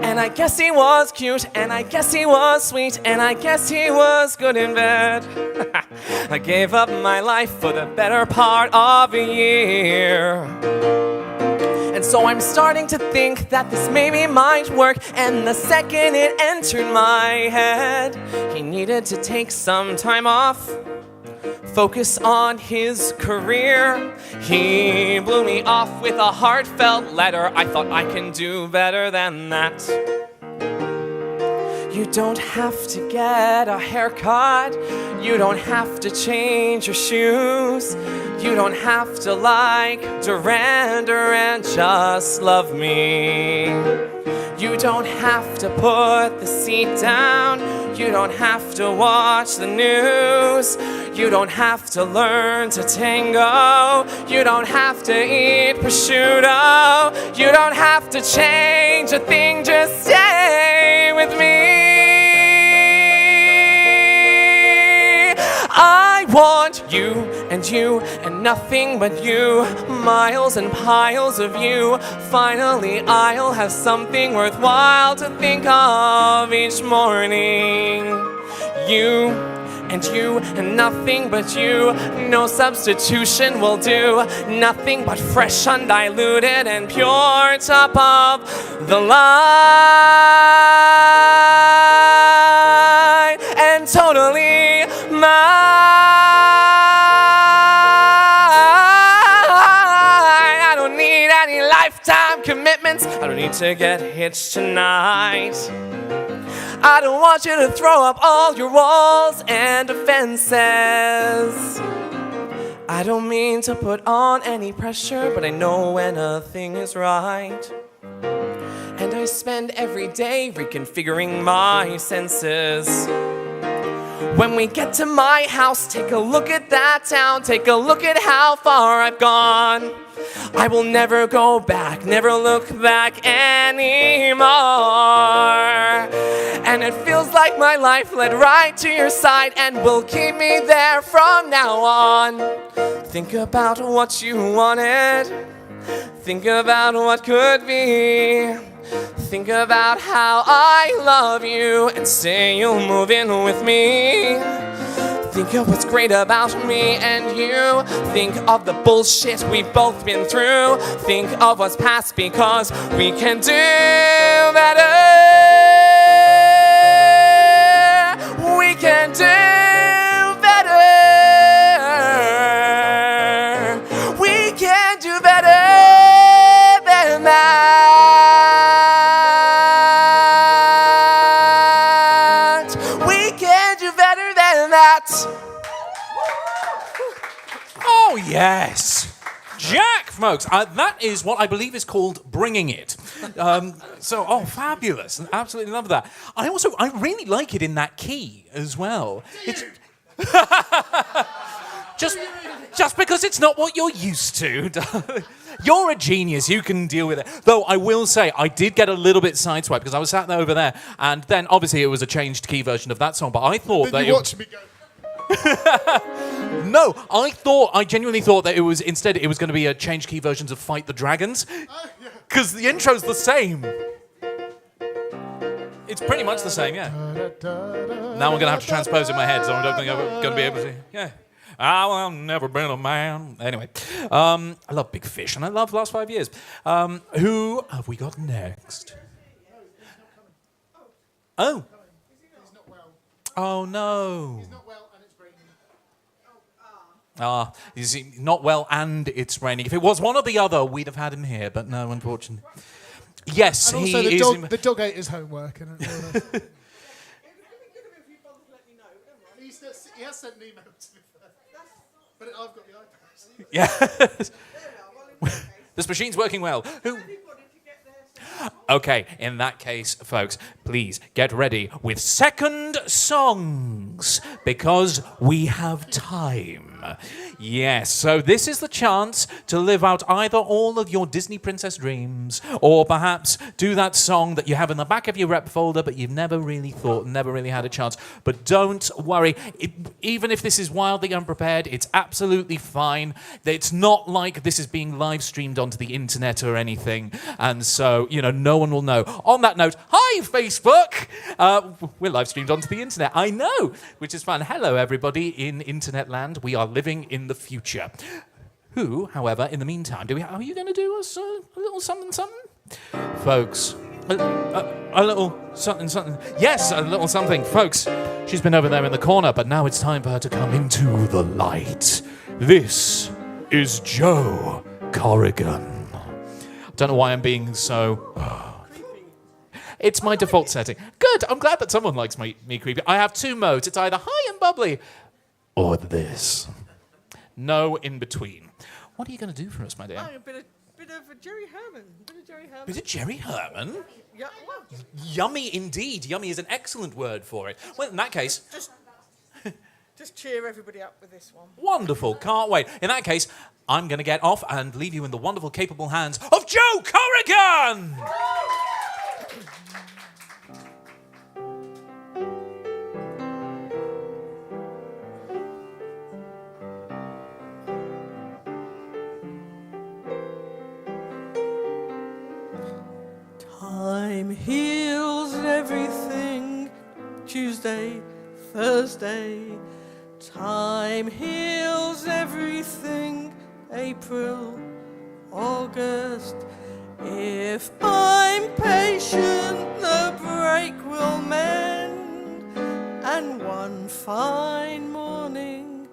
And I guess he was cute, and I guess he was sweet, and I guess he was good in bed. I gave up my life for the better part of a year. And so I'm starting to think that this maybe might work. And the second it entered my head, he needed to take some time off, focus on his career. He blew me off with a heartfelt letter. I thought I can do better than that. You don't have to get a haircut. You don't have to change your shoes. You don't have to like Duran Duran, just love me. You don't have to put the seat down. You don't have to watch the news. You don't have to learn to tango. You don't have to eat prosciutto. You don't have to change a thing, just stay with me. I want you and nothing but you. Miles and piles of you. Finally I'll have something worthwhile to think of each morning. You and nothing but you. No substitution will do. Nothing but fresh, undiluted, and pure, top of the line, and totally mine. I don't need any lifetime commitments. I don't need to get hitched tonight. I don't want you to throw up all your walls and defenses. I don't mean to put on any pressure, but I know when a thing is right. And I spend every day reconfiguring my senses. When we get to my house, take a look at that town. Take a look at how far I've gone. I will never go back, never look back anymore. And it feels like my life led right to your side and will keep me there from now on. Think about what you wanted. Think about what could be. Think about how I love you and say you'll move in with me. Think of what's great about me and you. Think of the bullshit we've both been through. Think of what's past, because we can do better. We can do better. Yes. Jack, folks, that is what I believe is called bringing it. Fabulous. Absolutely love that. I really like it in that key as well. It's just because it's not what you're used to. You're a genius. You can deal with it. Though I will say, I did get a little bit sideswiped because I was sat there over there, and then obviously it was a changed key version of that song, but I thought Then that you watched me go. No, I genuinely thought that it was going to be a changed key versions of Fight the Dragons. Because the intro's the same. It's pretty much the same, yeah. Now I'm going to have to transpose in my head, so I don't think I'm going to be able to. Yeah. I've never been a man. Anyway, I love Big Fish, and I love Last 5 Years. Who have we got next? Oh. Oh, no. He's not well and it's raining. You see, not well and it's raining. If it was one or the other, we'd have had him here, but no, unfortunately. Yes, And he also is... the dog ate his homework. And he has sent an email to me, but I've got the iPad. Yes. This machine's working well. Okay, in that case, folks, please get ready with second songs because we have time. Yes, so this is the chance to live out either all of your Disney princess dreams or perhaps do that song that you have in the back of your rep folder but you've never really thought, never really had a chance. But don't worry, even if this is wildly unprepared, it's absolutely fine. It's not like this is being live streamed onto the internet or anything, and so, no one will know. On that note, hi, Facebook! We're live streamed onto the internet, I know, which is fun. Hello, everybody in internet land. We are living in the future. Who, however, in the meantime, are you going to do us a little something? Folks, a little something. Yes, a little something. Folks, she's been over there in the corner, but now it's time for her to come into the light. This is Jo Corrigan. I don't know why I'm being so... It's my default setting. Good, I'm glad that someone likes me creepy. I have two modes. It's either high and bubbly or this. No in between. What are you going to do for us, my dear? A bit of Jerry Herman. Is it Jerry Herman? Yeah, well, Yummy indeed. Yummy is an excellent word for it. Well, in that case... just cheer everybody up with this one. Wonderful, can't wait. In that case, I'm going to get off and leave you in the wonderful, capable hands of Jo Corrigan! Time heals everything. Tuesday, Thursday. Time heals everything. April, August. If I'm patient, the break will mend. And one fine morning,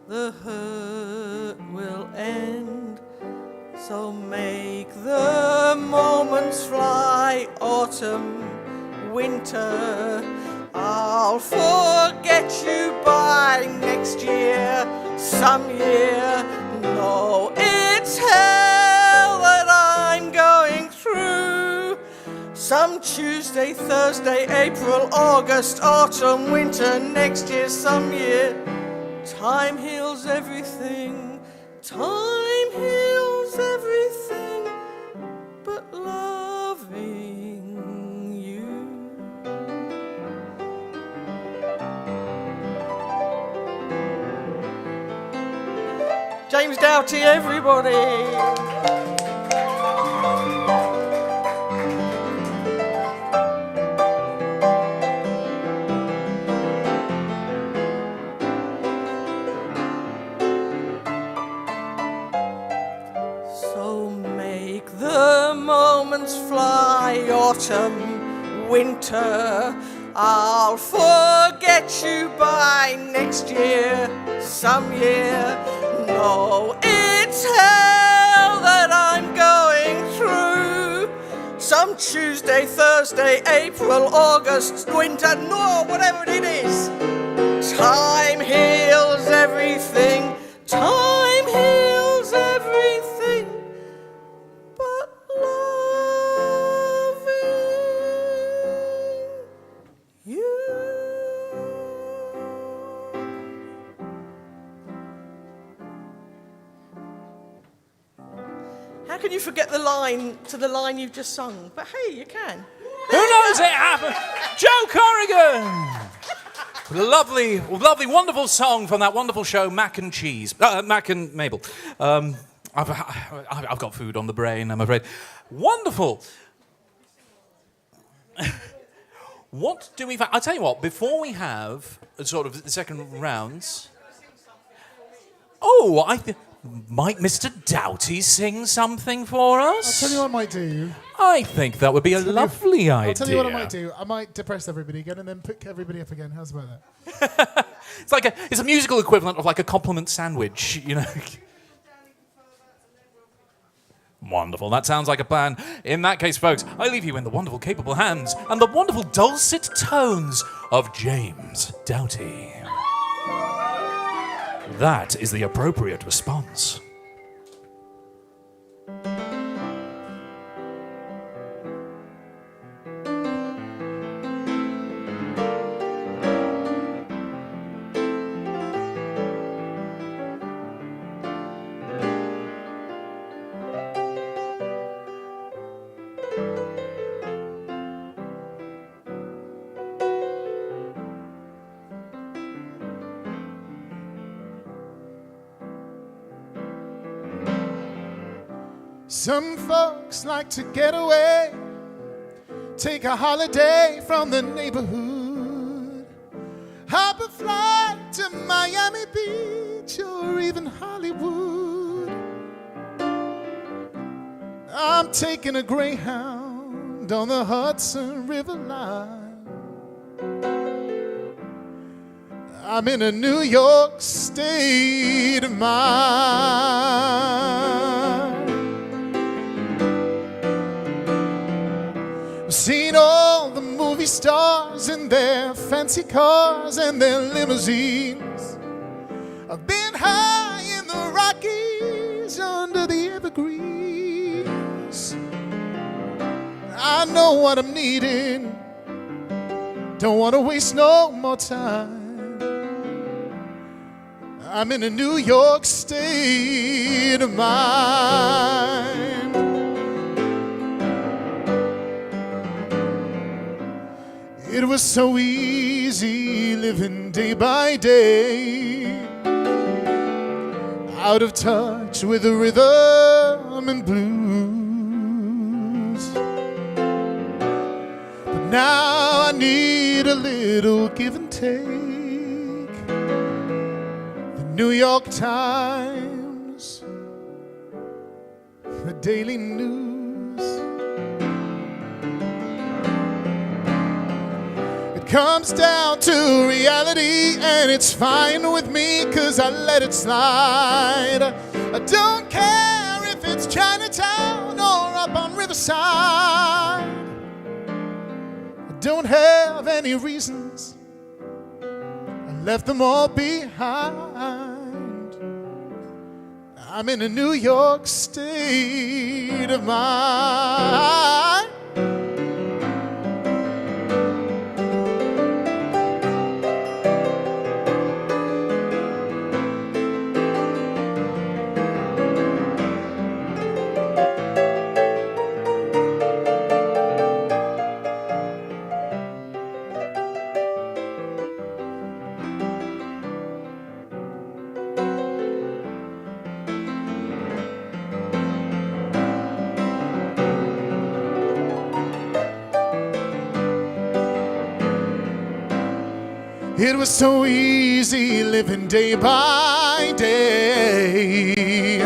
the hurt will end. So make the moments fly, autumn, winter. I'll forget you by next year, some year. No, it's hell that I'm going through. Some Tuesday, Thursday, April, August, autumn, winter, next year, some year. Time heals everything. Time heals everything but loving you. James Doughty, everybody. Fly, autumn, winter. I'll forget you by next year, some year. No, it's hell that I'm going through. Some Tuesday, Thursday, April, August, winter, no, whatever it is. Time heals everything. Time heals can you forget the line to the line you've just sung? But hey, you can. Who knows it happened? Joe Corrigan! Lovely, lovely, wonderful song from that wonderful show, Mac and Cheese. Mac and Mabel. I've got food on the brain, I'm afraid. Wonderful. What do we... I'll tell you what, before we have sort of the second rounds... Oh, might Mr. Doughty sing something for us? I'll tell you what I might do. I think that would be a lovely idea. I'll tell you what I might do. I might depress everybody again and then pick everybody up again. How's about that? It's a musical equivalent of like a compliment sandwich, you know. Wonderful. That sounds like a plan. In that case, folks, I leave you in the wonderful, capable hands and the wonderful dulcet tones of James Doughty. That is the appropriate response. Some folks like to get away, take a holiday from the neighborhood, hop a flight to Miami Beach or even Hollywood. I'm taking a Greyhound on the Hudson River line. I'm in a New York state of mind. I've seen all the movie stars in their fancy cars and their limousines. I've been high in the Rockies under the evergreens. I know what I'm needing, don't want to waste no more time. I'm in a New York state of mind. It was so easy living day by day, out of touch with the rhythm and blues. But now I need a little give and take. The New York Times, the Daily News. Comes down to reality, and it's fine with me, 'cause I let it slide. I don't care if it's Chinatown or up on Riverside. I don't have any reasons, I left them all behind. I'm in a New York state of mind. It was so easy living day by day,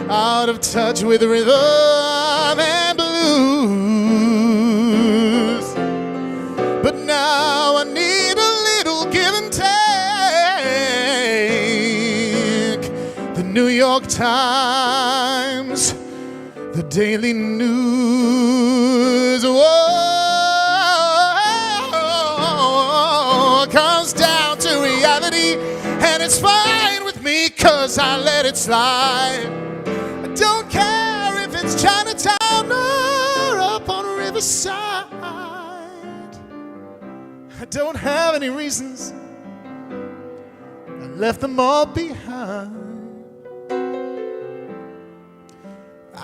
out of touch with rhythm and blues. But now I need a little give and take. The New York Times, the Daily News, comes down to reality, and it's fine with me, 'cause I let it slide. I don't care if it's Chinatown or up on Riverside. I don't have any reasons, I left them all behind.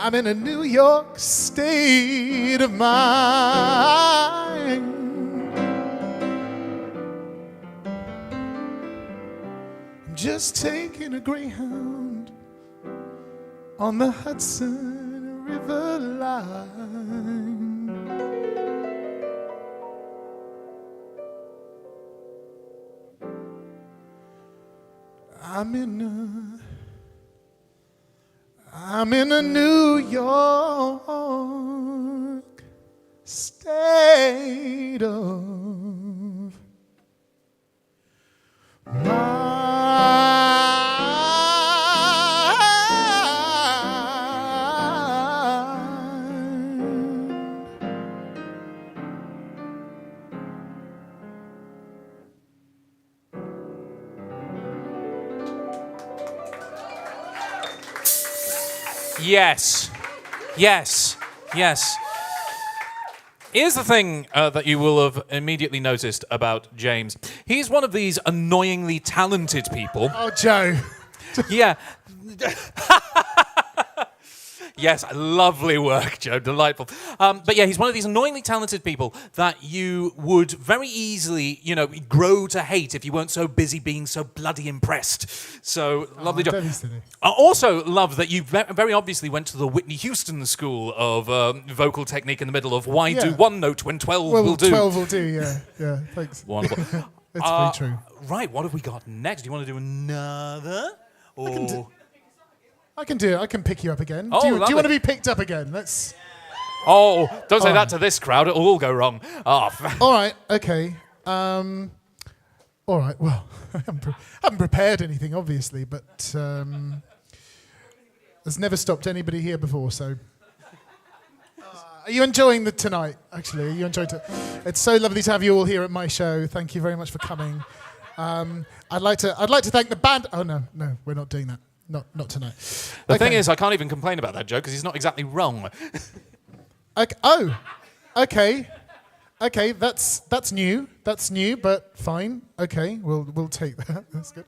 I'm in a New York state of mind. I'm just taking a Greyhound on the Hudson River line. I'm in a New York state of mind. Yes. Yes. Yes. Here's the thing that you will have immediately noticed about James. He's one of these annoyingly talented people. Oh, Joe. Yeah. Yes, lovely work, Joe. Delightful. But yeah, he's one of these annoyingly talented people that you would very easily, grow to hate if you weren't so busy being so bloody impressed. So, lovely job. Don't be silly. I also love that you very obviously went to the Whitney Houston School of vocal technique in the middle of why do one note when 12 will do. 12 will do, yeah. Yeah, thanks. Wonderful. It's very true. Right, what have we got next? Do you want to do another? Or... I can do it. I can pick you up again. Oh, do you lovely. want to be picked up again? Let's. Oh, don't say that to this crowd. It'll all go wrong. Oh. All right. Okay. All right. Well, I haven't prepared anything, obviously, but there's never stopped anybody here before. So, are you enjoying tonight? Actually, are you enjoying it? It's so lovely to have you all here at my show. Thank you very much for coming. I'd like to thank the band. Oh no, we're not doing that. Not tonight. The thing is, I can't even complain about that joke because he's not exactly wrong. Okay. Oh, okay. Okay, that's new. That's new, but fine. Okay, we'll take that. That's good.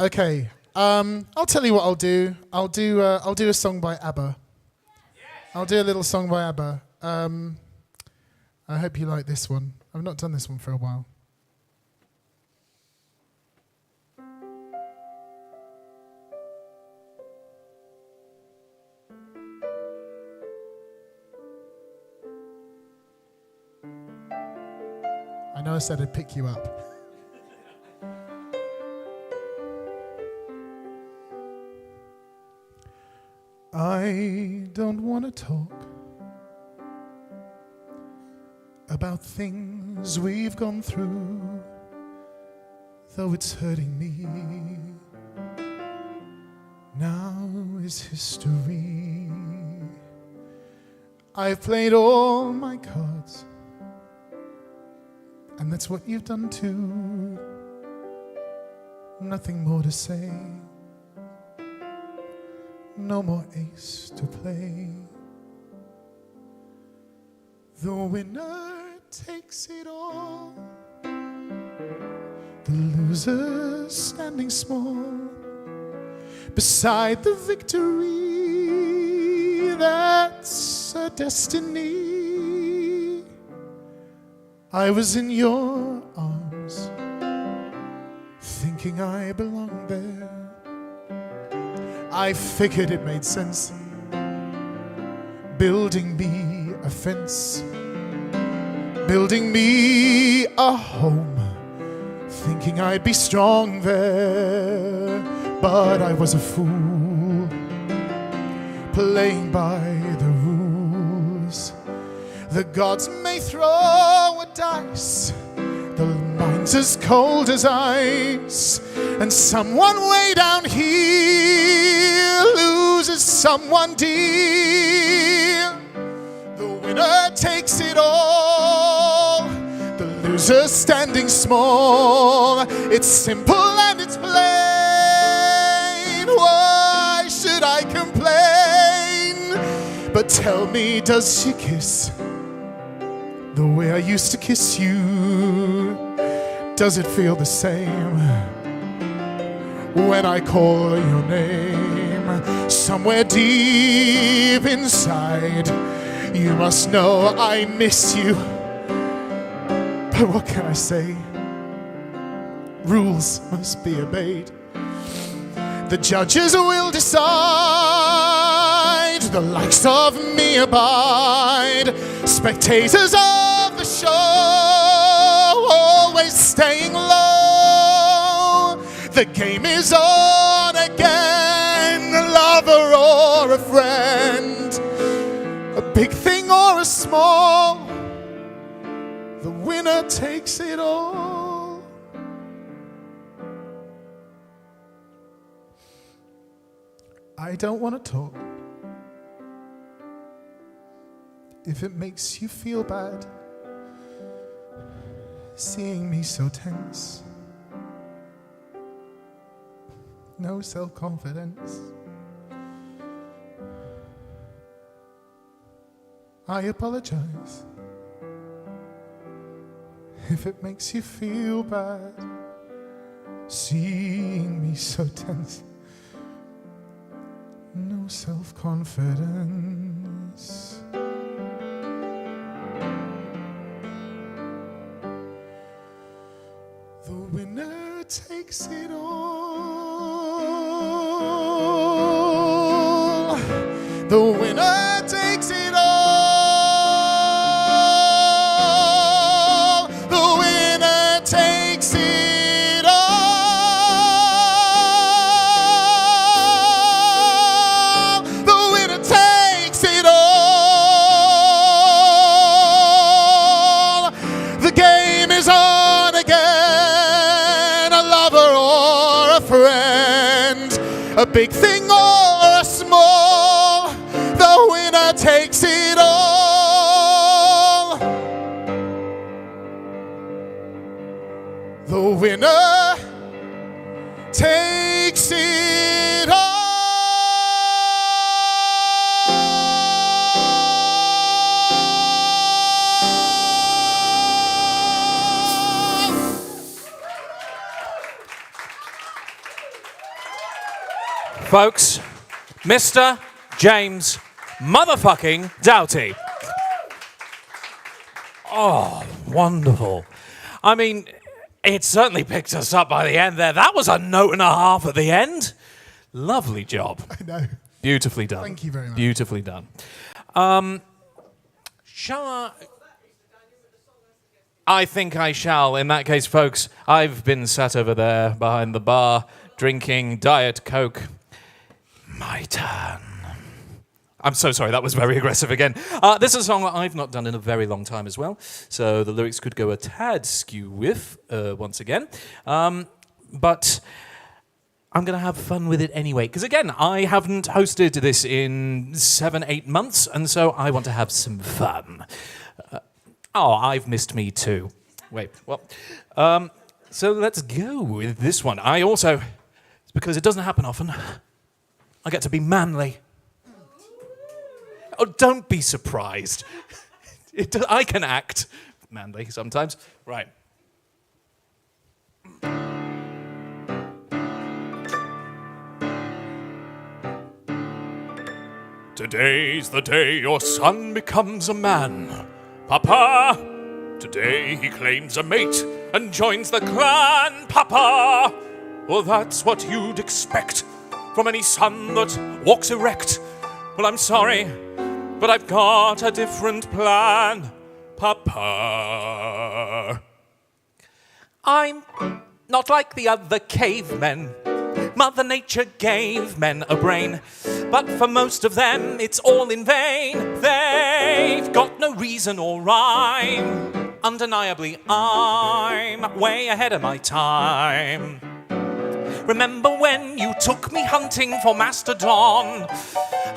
Okay. I'll tell you what I'll do. I'll do a song by ABBA. I'll do a little song by ABBA. I hope you like this one. I've not done this one for a while. I know I said I'd pick you up. I don't want to talk about things we've gone through, though it's hurting me. Now is history. I've played all my cards, and that's what you've done too. Nothing more to say. No more ace to play. The winner takes it all. The loser standing small beside the victory. That's a destiny. I was in your arms, thinking I belonged there. I figured it made sense, building me a fence, building me a home, thinking I'd be strong there. But I was a fool, playing by the rules. The gods may throw a dice, the mind's as cold as ice, and someone way down here loses someone dear. The winner takes it all, the loser standing small. It's simple and it's plain. Why should I complain? But tell me, does she kiss the way I used to kiss you? Does it feel the same when I call your name? somewhere deep inside, you must know I miss you. But what can I say? Rules must be obeyed. The judges will decide, the likes of me abide. Spectators of the show, always staying low. The game is on again, a lover or a friend, a big thing or a small, the winner takes it all. I don't want to talk. If it makes you feel bad, seeing me so tense, no self-confidence, I apologize. If it makes you feel bad, seeing me so tense, no self-confidence. The winner takes it all. The winner takes it all. The winner takes it all. The winner takes it all. The game is on again, a lover or a friend, a big thing or a small, the winner takes it all. The winner takes it all. Folks, Mr. James motherfucking Doughty. Oh, wonderful. I mean, it certainly picked us up by the end there. That was a note and a half at the end. Lovely job. I know. Beautifully done. Thank you very much. Beautifully done. Shall I think I shall. In that case, folks, I've been sat over there behind the bar drinking Diet Coke. My turn. I'm so sorry, that was very aggressive again. This is a song that I've not done in a very long time as well, so the lyrics could go a tad skew with once again. But I'm going to have fun with it anyway, because again, I haven't hosted this in 7-8 months, and so I want to have some fun. Oh, I've missed me too. Wait, well, so let's go with this one. It's because it doesn't happen often, I get to be manly. Oh, don't be surprised. I can act manly sometimes. Right. Today's the day your son becomes a man. Papa, today he claims a mate and joins the clan. Papa, well, that's what you'd expect from any son that walks erect. Well, I'm sorry, but I've got a different plan, Papa. I'm not like the other cavemen. Mother Nature gave men a brain, but for most of them it's all in vain. They've got no reason or rhyme. Undeniably, I'm way ahead of my time. Remember when you took me hunting for mastodon?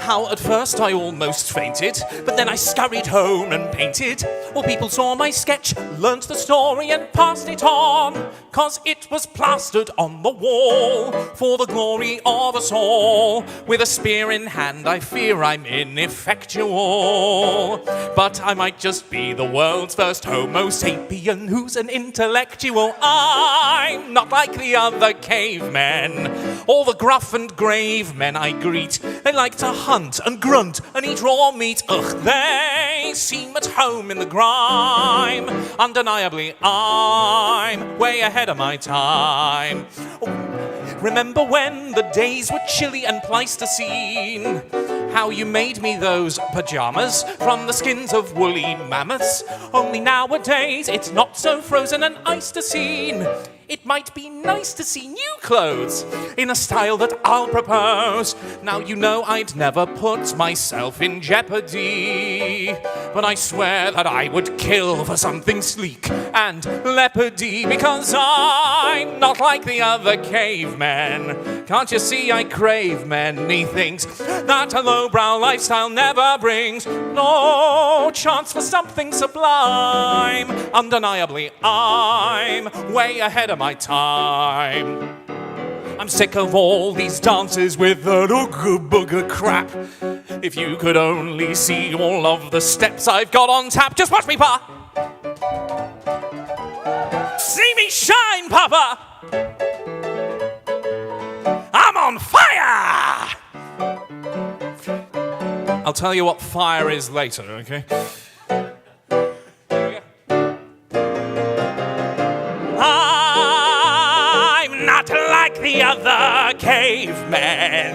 how at first I almost fainted, but then I scurried home and painted. Well, people saw my sketch, learnt the story and passed it on, 'cause it was plastered on the wall for the glory of us all. With a spear in hand, I fear I'm ineffectual, but I might just be the world's first Homo sapien who's an intellectual. I'm not like the other cavemen, all the gruff and grave men I greet. They like to hunt and grunt and eat raw meat. Ugh, they seem at home in the grime. Undeniably, I'm way ahead of my time. Remember when the days were chilly and Pleistocene? How you made me those pajamas from the skins of woolly mammoths. Only nowadays it's not so frozen and Pleistocene. It might be nice to see new clothes in a style that I'll propose. Now you know I'd never put myself in jeopardy, but I swear that I would kill for something sleek and leopardy, because I'm not like the other cavemen. Can't you see I crave many things that a lowbrow lifestyle never brings? No chance for something sublime. Undeniably, I'm way ahead of my time. I'm sick of all these dances with that ooga booga crap. If you could only see all of the steps I've got on tap. Just watch me, Pa! See me shine, Papa! I'm on fire! I'll tell you what fire is later, okay? Like the other cavemen,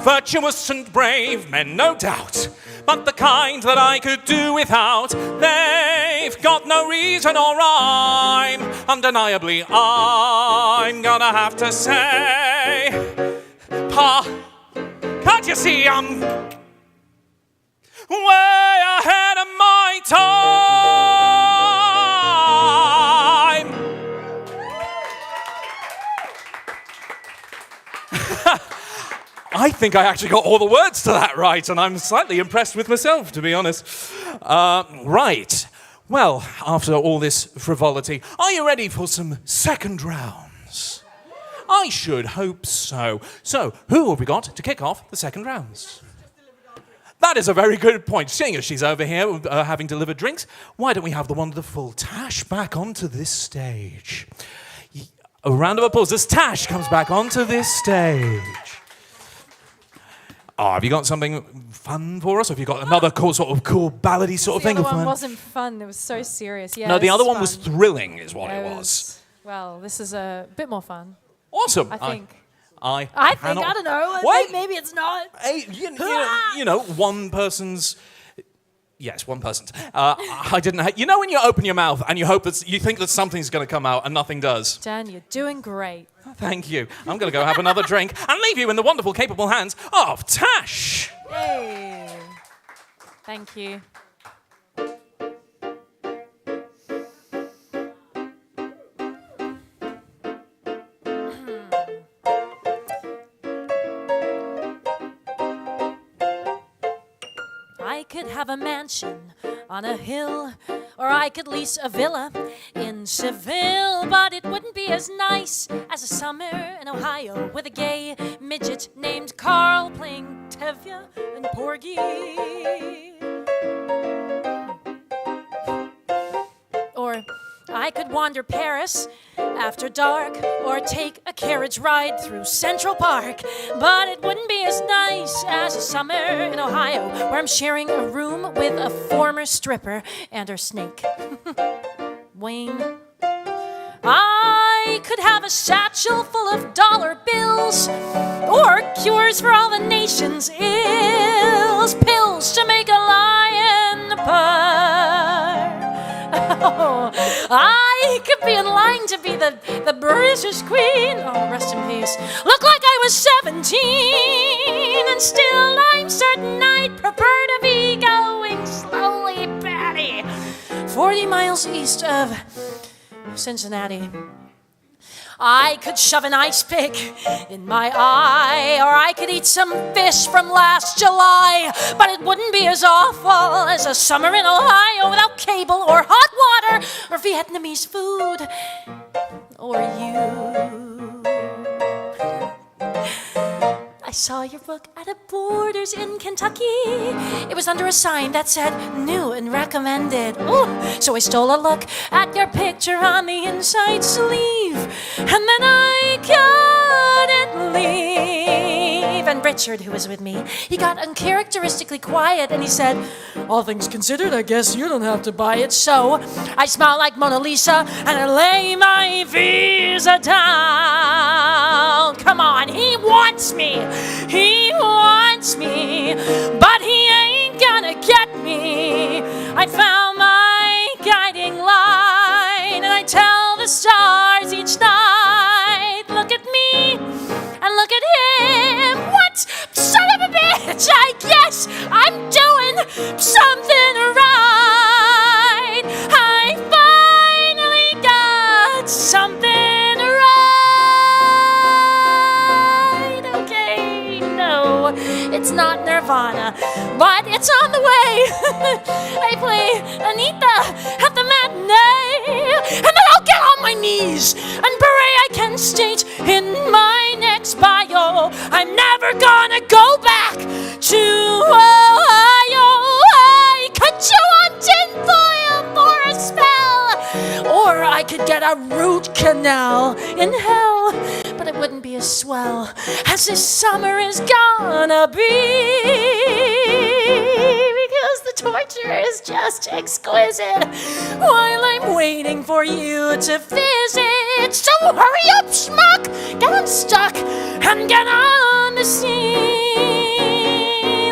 virtuous and brave men, no doubt, but the kind that I could do without. They've got no reason or rhyme. Undeniably, I'm gonna have to say, Pa, can't you see I'm way ahead of my time? I think I actually got all the words to that right, and I'm slightly impressed with myself, to be honest. Right. Well, after all this frivolity, are you ready for some second rounds? I should hope so. So, who have we got to kick off the second rounds? That is a very good point. Seeing as she's over here having delivered drinks, why don't we have the wonderful Tash back onto this stage? A round of applause as Tash comes back onto this stage. Oh, have you got something fun for us? Or have you got another sort of cool ballady sort of thing? The other one wasn't fun. It was so serious. Yeah. No, the other one was thrilling, is what it was. Well, this is a bit more fun. Awesome. I think. I don't know. Wait. Maybe it's not. Hey, you know, one person's. Yes, one person's. I didn't. You know when you open your mouth and you hope that you think that something's going to come out and nothing does. Dan, you're doing great. Thank you. I'm going to go have another drink and leave you in the wonderful, capable hands of Tash. Hey. Thank you. I could have a mansion on a hill, or I could lease a villa in Seville, but it wouldn't be as nice as a summer in Ohio with a gay midget named Carl playing Tevye and Porgy. Or I could wander Paris after dark, or take a carriage ride through Central Park, but it wouldn't be as nice as a summer in Ohio, where I'm sharing a room with a former stripper and her snake, Wayne. I could have a satchel full of dollar bills, or cures for all the nation's ills, pills to make a lion purr. Oh, I could be in line to be the British Queen. Oh, rest in peace. Look like I was 17, and still I'm certain I'd prefer to be going slowly, Patty, 40 miles east of Cincinnati. I could shove an ice pick in my eye, or I could eat some fish from last July, but it wouldn't be as awful as a summer in Ohio without cable or hot water or Vietnamese food or you. I saw your book at a Borders in Kentucky. It was under a sign that said new and recommended. Ooh, so I stole a look at your picture on the inside sleeve, and then I couldn't leave. And Richard, who was with me, he got uncharacteristically quiet and he said, all things considered, I guess you don't have to buy it. So I smiled like Mona Lisa and I lay my visa down. Come on, he wants me. He wants me, but he ain't gonna get me. I found my guiding line, and I tell the stars each night, look at me, and look at him. What? Son of a bitch, I guess I'm doing something right. I finally got something right. It's not Nirvana, but it's on the way. I play Anita at the matinee, and then I'll get on my knees and pray I can state in my next bio I'm never gonna go back to Ohio. I could chew on tinfoil for a spell, or I could get a root canal in hell, but it wouldn't be as swell as this summer is gonna be, because the torture is just exquisite while I'm waiting for you to visit. So hurry up, schmuck, get unstuck and get on the scene.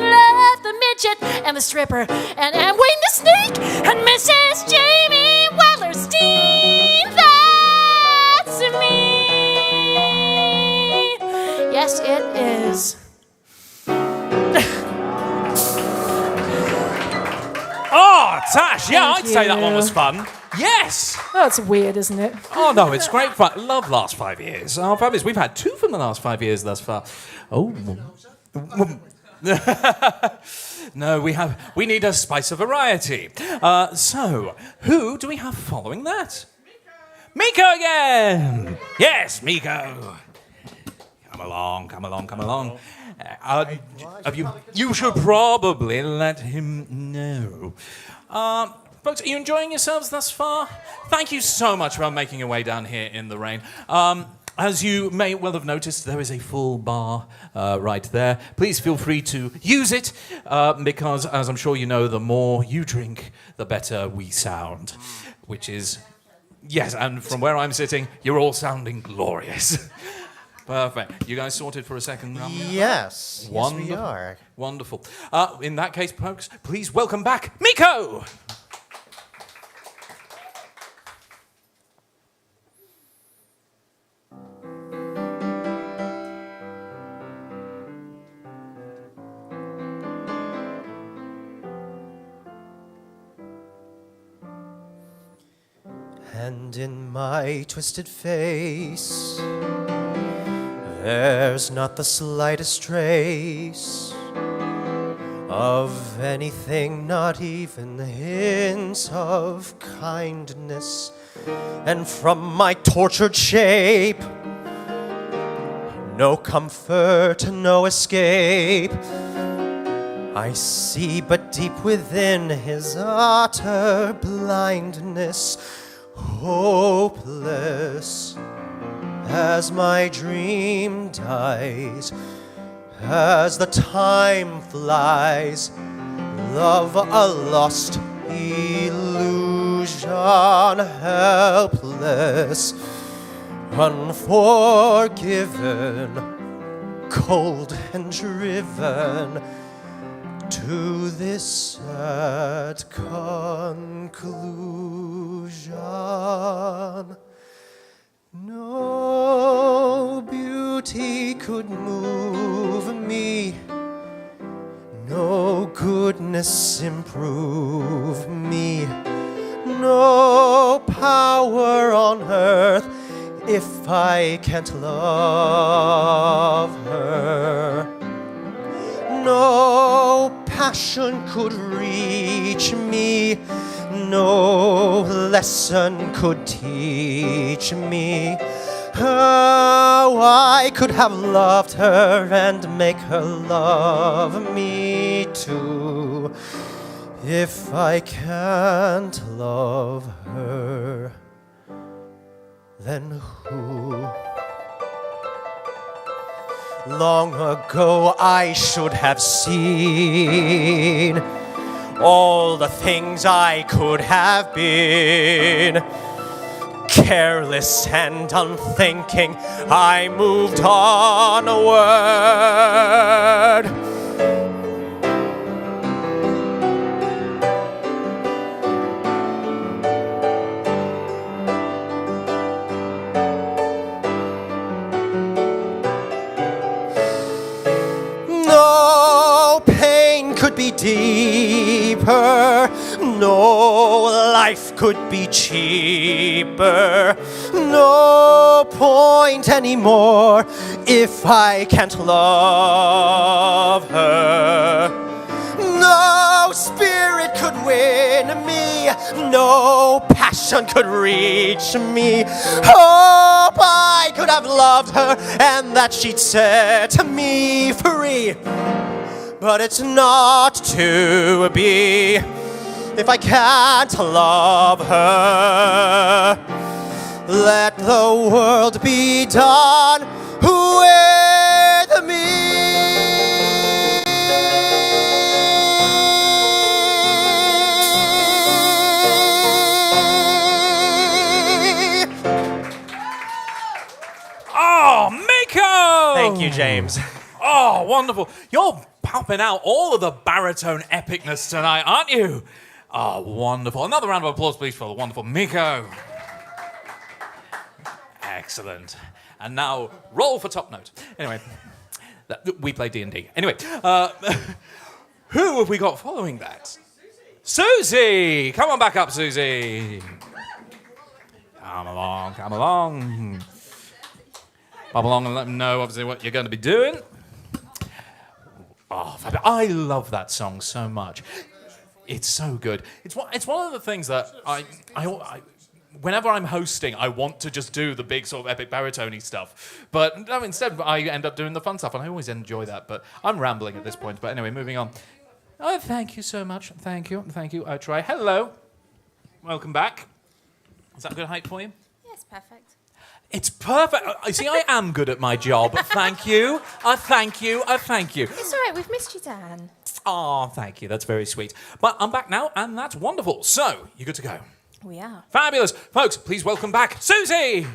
Left the midget and the stripper and Wayne the Snake and Mrs. Jamie Wellerstein. That's me. Yes, it is. Oh, Tash, yeah, Thank I'd say that you. one was fun. Yes! That's weird, isn't it? Oh, no, it's great fun. Love last 5 years. Oh, fabulous. We've had 2 from the last 5 years thus far. Oh. No, we need a spice of variety. So, who do we have following that? Miko again! Yes, Miko. Come along, come along, come along. You should probably let him know. Folks, are you enjoying yourselves thus far? Thank you so much for making your way down here in the rain. As you may well have noticed, there is a full bar right there. Please feel free to use it, because, as I'm sure you know, the more you drink, the better we sound. Which is, yes, and from where I'm sitting, you're all sounding glorious. Perfect. You guys sorted for a second round? Yes. Wonderful. Yes, we are. Wonderful. In that case, folks, please welcome back Miko! And in my twisted face, there's not the slightest trace of anything, not even hints of kindness. And from my tortured shape, no comfort, no escape. I see but deep within his utter blindness, hopeless as my dream dies, as the time flies, love a lost illusion, helpless, unforgiven, cold and driven to this sad conclusion. No beauty could move me, no goodness improve me, no power on earth, if if I can't love her. No passion could reach me, no lesson could teach me how I could have loved her and make her love me too. If I can't love her, then who? Long ago I should have seen all the things I could have been. Careless and unthinking, I moved onward. No pain could be deeper, no life could be cheaper, no point anymore if I can't love her. No spirit could win me, no passion could reach me. Hope I could have loved her and that she'd set me free. But it's not to be if I can't love her. Let the world be done with me. Oh, Miko! Thank you, James. Oh, wonderful. You're popping out all of the baritone epicness tonight, aren't you? Oh, wonderful. Another round of applause, please, for the wonderful Miko. Excellent. And now, roll for top note. Anyway, we play D&D. Anyway, who have we got following that? Susie! Come on back up, Susie. Come along, come along. Bob along and let them know, obviously, what you're going to be doing. Oh, I love that song so much. It's so good. It's one of the things that I whenever I'm hosting, I want to just do the big sort of epic baritone-y stuff. But no, instead, I end up doing the fun stuff, and I always enjoy that. But I'm rambling at this point. But anyway, moving on. Oh, thank you so much. Thank you. Thank you. I try. Hello. Welcome back. Is that a good height for you? Yes, perfect. It's perfect. I see, I am good at my job. Thank you. Thank you. Thank you. It's all right, we've missed you, Dan. Oh, thank you. That's very sweet. But I'm back now, and that's wonderful. So, you good to go? We are. Fabulous. Folks, please welcome back Susie.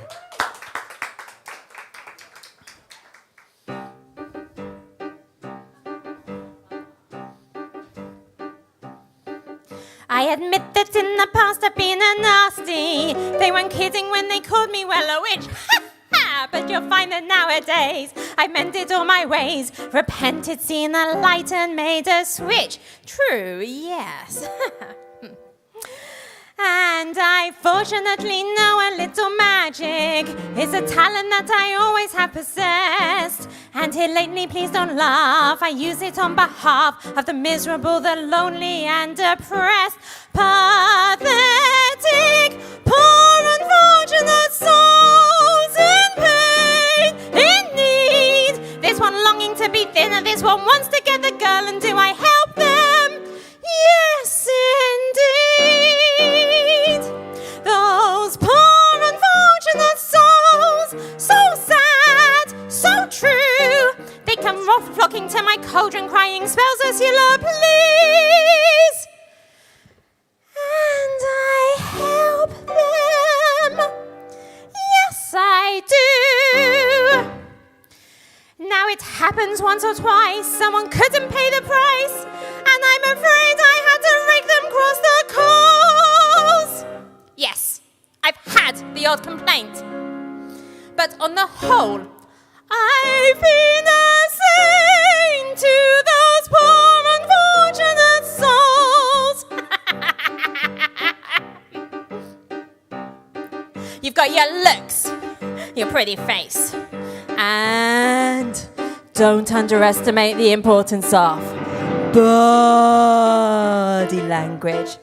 I admit that in the past I've been a nasty. They weren't kidding when they called me, well, a witch. But you'll find that nowadays I've mended all my ways, repented, seen the light and made a switch. True, yes. And I fortunately know a little magic. It's a talent that I always have possessed. And here lately, please don't laugh, I use it on behalf of the miserable, the lonely and depressed. Pathetic, poor unfortunate souls in pain, in need. This one longing to be thinner, this one wants to get the girl, and do I help them? Yes, indeed. Those poor unfortunate souls, so sad, so true. They come flocking to my cauldron, crying spells, Ursula, please. And I help them. Yes, I do. Now it happens once or twice, someone couldn't pay the price, and I'm afraid I had to rake them across the coals. Yes, I've had the odd complaint, but on the whole, I've been a saint to those poor unfortunate souls. You've got your looks, your pretty face. And don't underestimate the importance of body language.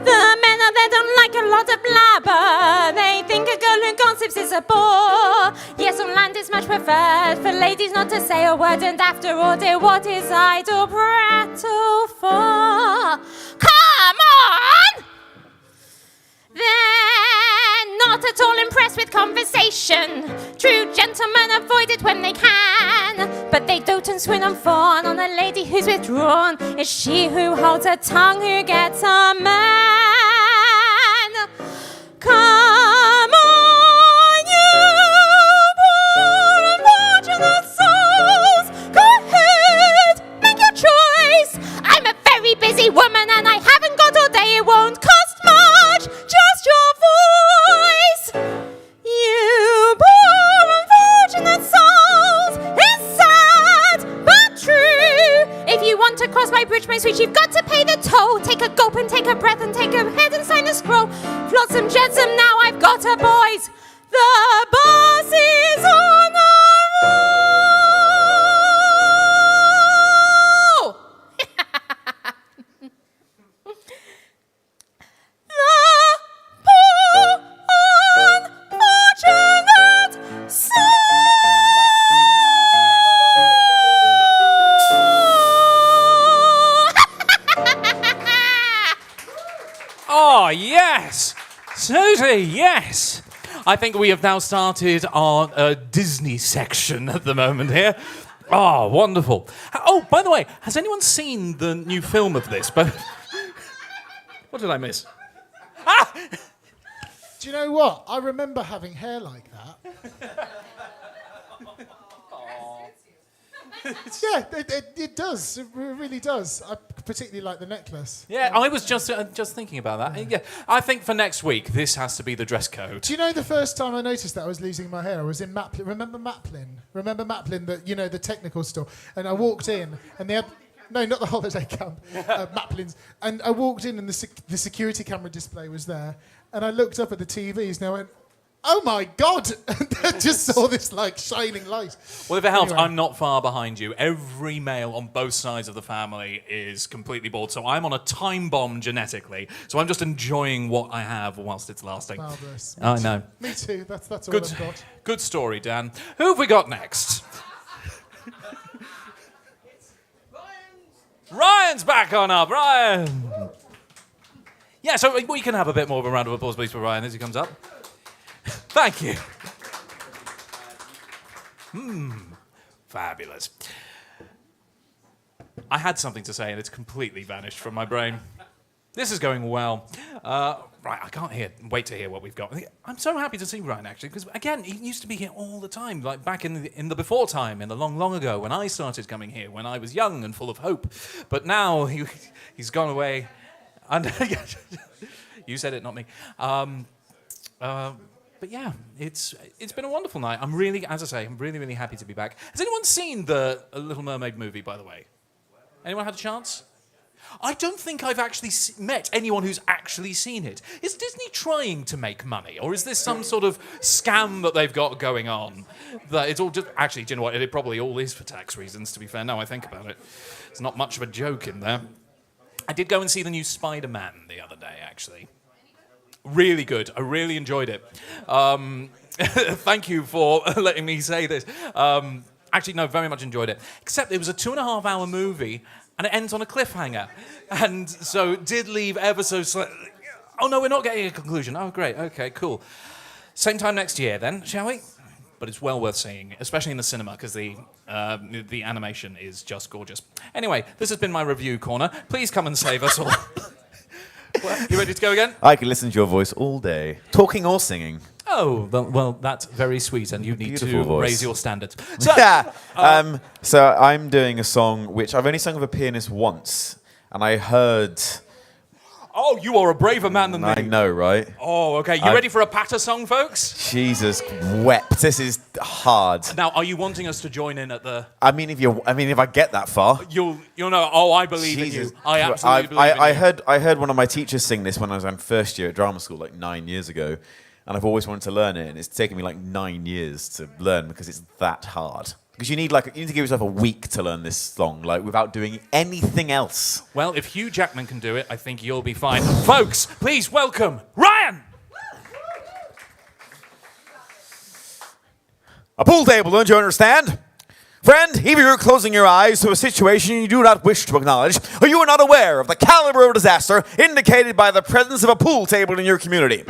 The men out there don't like a lot of blabber. They think a girl who gossips is a bore. Yes, on land is much preferred for ladies not to say a word. And after all, dear, what is idle prattle for? Come on! They're not at all impressed with conversation. True gentlemen avoid it when they can, but they dote and swing and fawn on a lady who's withdrawn. It's she who holds her tongue who gets a man. Come on, you poor unfortunate souls. Go ahead, make your choice. I'm a very busy woman and I haven't got all day. It won't cost much, just your voice. You poor unfortunate souls. It's sad but true. If you want to cross my bridge, my sweet, you've got to pay the toll. Take a gulp and take a breath and take a head and sign a scroll. Flotsam jetsam, now I've got her, boys. The boss is on a roll. The poor unfortunate soul. Oh, yes! Susie, yes! I think we have now started our Disney section at the moment here. Oh, wonderful. Oh, by the way, has anyone seen the new film of this? But what did I miss? Ah! Do you know what? I remember having hair like that. Yeah, it does. It really does. I particularly like the necklace. Yeah, I was just thinking about that. Yeah, I think for next week, this has to be the dress code. Do you know the first time I noticed that I was losing my hair? I was in Maplin. Remember Maplin? Remember Maplin, the technical store? And I walked in, and they had... No, not the holiday camp. Maplin's. And I walked in, and the security camera display was there. And I looked up at the TVs, and I went, oh my God! I just saw this like shining light. Well, if it helps, Anyway. I'm not far behind you. Every male on both sides of the family is completely bald, so I'm on a time bomb genetically. So I'm just enjoying what I have whilst it's lasting. Marvellous. I know. Me too. That's all Good, I've got. good story, Dan. Who have we got next? Ryan's back on up. Ryan. Yeah, so we can have a bit more of a round of applause, please, for Ryan as he comes up. Thank you. Fabulous. I had something to say and it's completely vanished from my brain. This is going well. Right, I can't wait to hear what we've got. I'm so happy to see Ryan, actually, because, again, he used to be here all the time, like back in the before time, in the long, long ago, when I started coming here, when I was young and full of hope. But now he's gone away. And you said it, not me. But yeah, it's been a wonderful night. I'm really, as I say, I'm really, really happy to be back. Has anyone seen the Little Mermaid movie, by the way? Anyone had a chance? I don't think I've actually met anyone who's actually seen it. Is Disney trying to make money, or is this some sort of scam that they've got going on? That it's all just... Actually, do you know what? It probably all is for tax reasons, to be fair, now I think about it. It's not much of a joke in there. I did go and see the new Spider-Man the other day, actually. Really good. I really enjoyed it. Thank you for letting me say this. Actually, no, very much enjoyed it. Except it was a 2.5-hour movie, and it ends on a cliffhanger. And so it did leave ever so slightly... Oh, no, we're not getting a conclusion. Oh, great. Okay, cool. Same time next year, then, shall we? But it's well worth seeing, especially in the cinema, because the animation is just gorgeous. Anyway, this has been my review corner. Please come and save us all. Well, you ready to go again? I can listen to your voice all day, talking or singing. Oh, well, that's very sweet, and you need Beautiful to voice. raise your standards. So, Yeah. So I'm doing a song which I've only sung with a pianist once, and I heard... Oh, you are a braver man than me. I know, right? Oh, okay. You ready for a patter song, folks? Jesus wept. This is hard. Now, are you wanting us to join in at the... I mean, if I get that far. You'll know, oh, I believe Jesus. in you. I absolutely believe in you. I heard one of my teachers sing this when I was in first year at drama school, like 9 years ago. and I've always wanted to learn it, and it's taken me like 9 years to learn because it's that hard. Because you need to give yourself a week to learn this song, like without doing anything else. Well, if Hugh Jackman can do it, I think you'll be fine. Folks, please welcome Ryan! A pool table, don't you understand? Friend, if you're closing your eyes to a situation you do not wish to acknowledge, or you are not aware of the caliber of disaster indicated by the presence of a pool table in your community,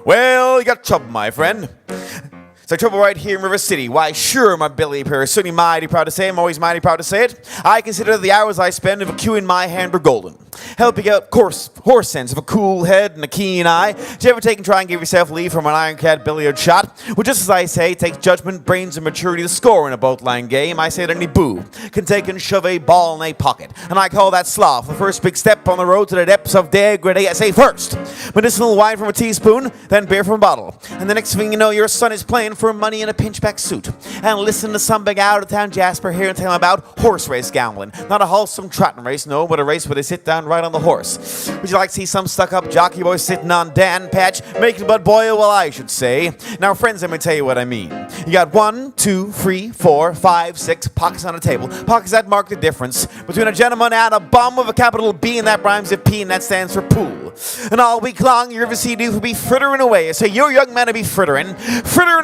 well, you got trouble, my friend. It's like trouble right here in River City. Why, sure, my Billy Perry, certainly mighty proud to say, I'm always mighty proud to say it. I consider the hours I spend of a cue in my hand are golden. Helping out horse sense of a cool head and a keen eye. Did you ever take and try and give yourself leave from an ironclad billiard shot? Well, just as I say, it takes judgment, brains, and maturity to score in a boat-line game. I say that any boo can take and shove a ball in a pocket. And I call that sloth, the first big step on the road to the depths of degradation. I say first, medicinal wine from a teaspoon, then beer from a bottle. And the next thing you know, your son is playing for money in a pinchback suit. And listen to some big out-of-town Jasper here and tell him about horse race gambling. Not a wholesome trotting race, no, but a race where they sit down right on the horse. Would you like to see some stuck-up jockey boy sitting on Dan Patch, making blood boil? Well, I should say. Now, friends, let me tell you what I mean. You got 1, 2, 3, 4, 5, 6 pockets on a table. Pockets that mark the difference between a gentleman and a bum with a capital B, and that rhymes with P, and that stands for pool. And all week long, your vicinity will be frittering away. So your young men will be frittering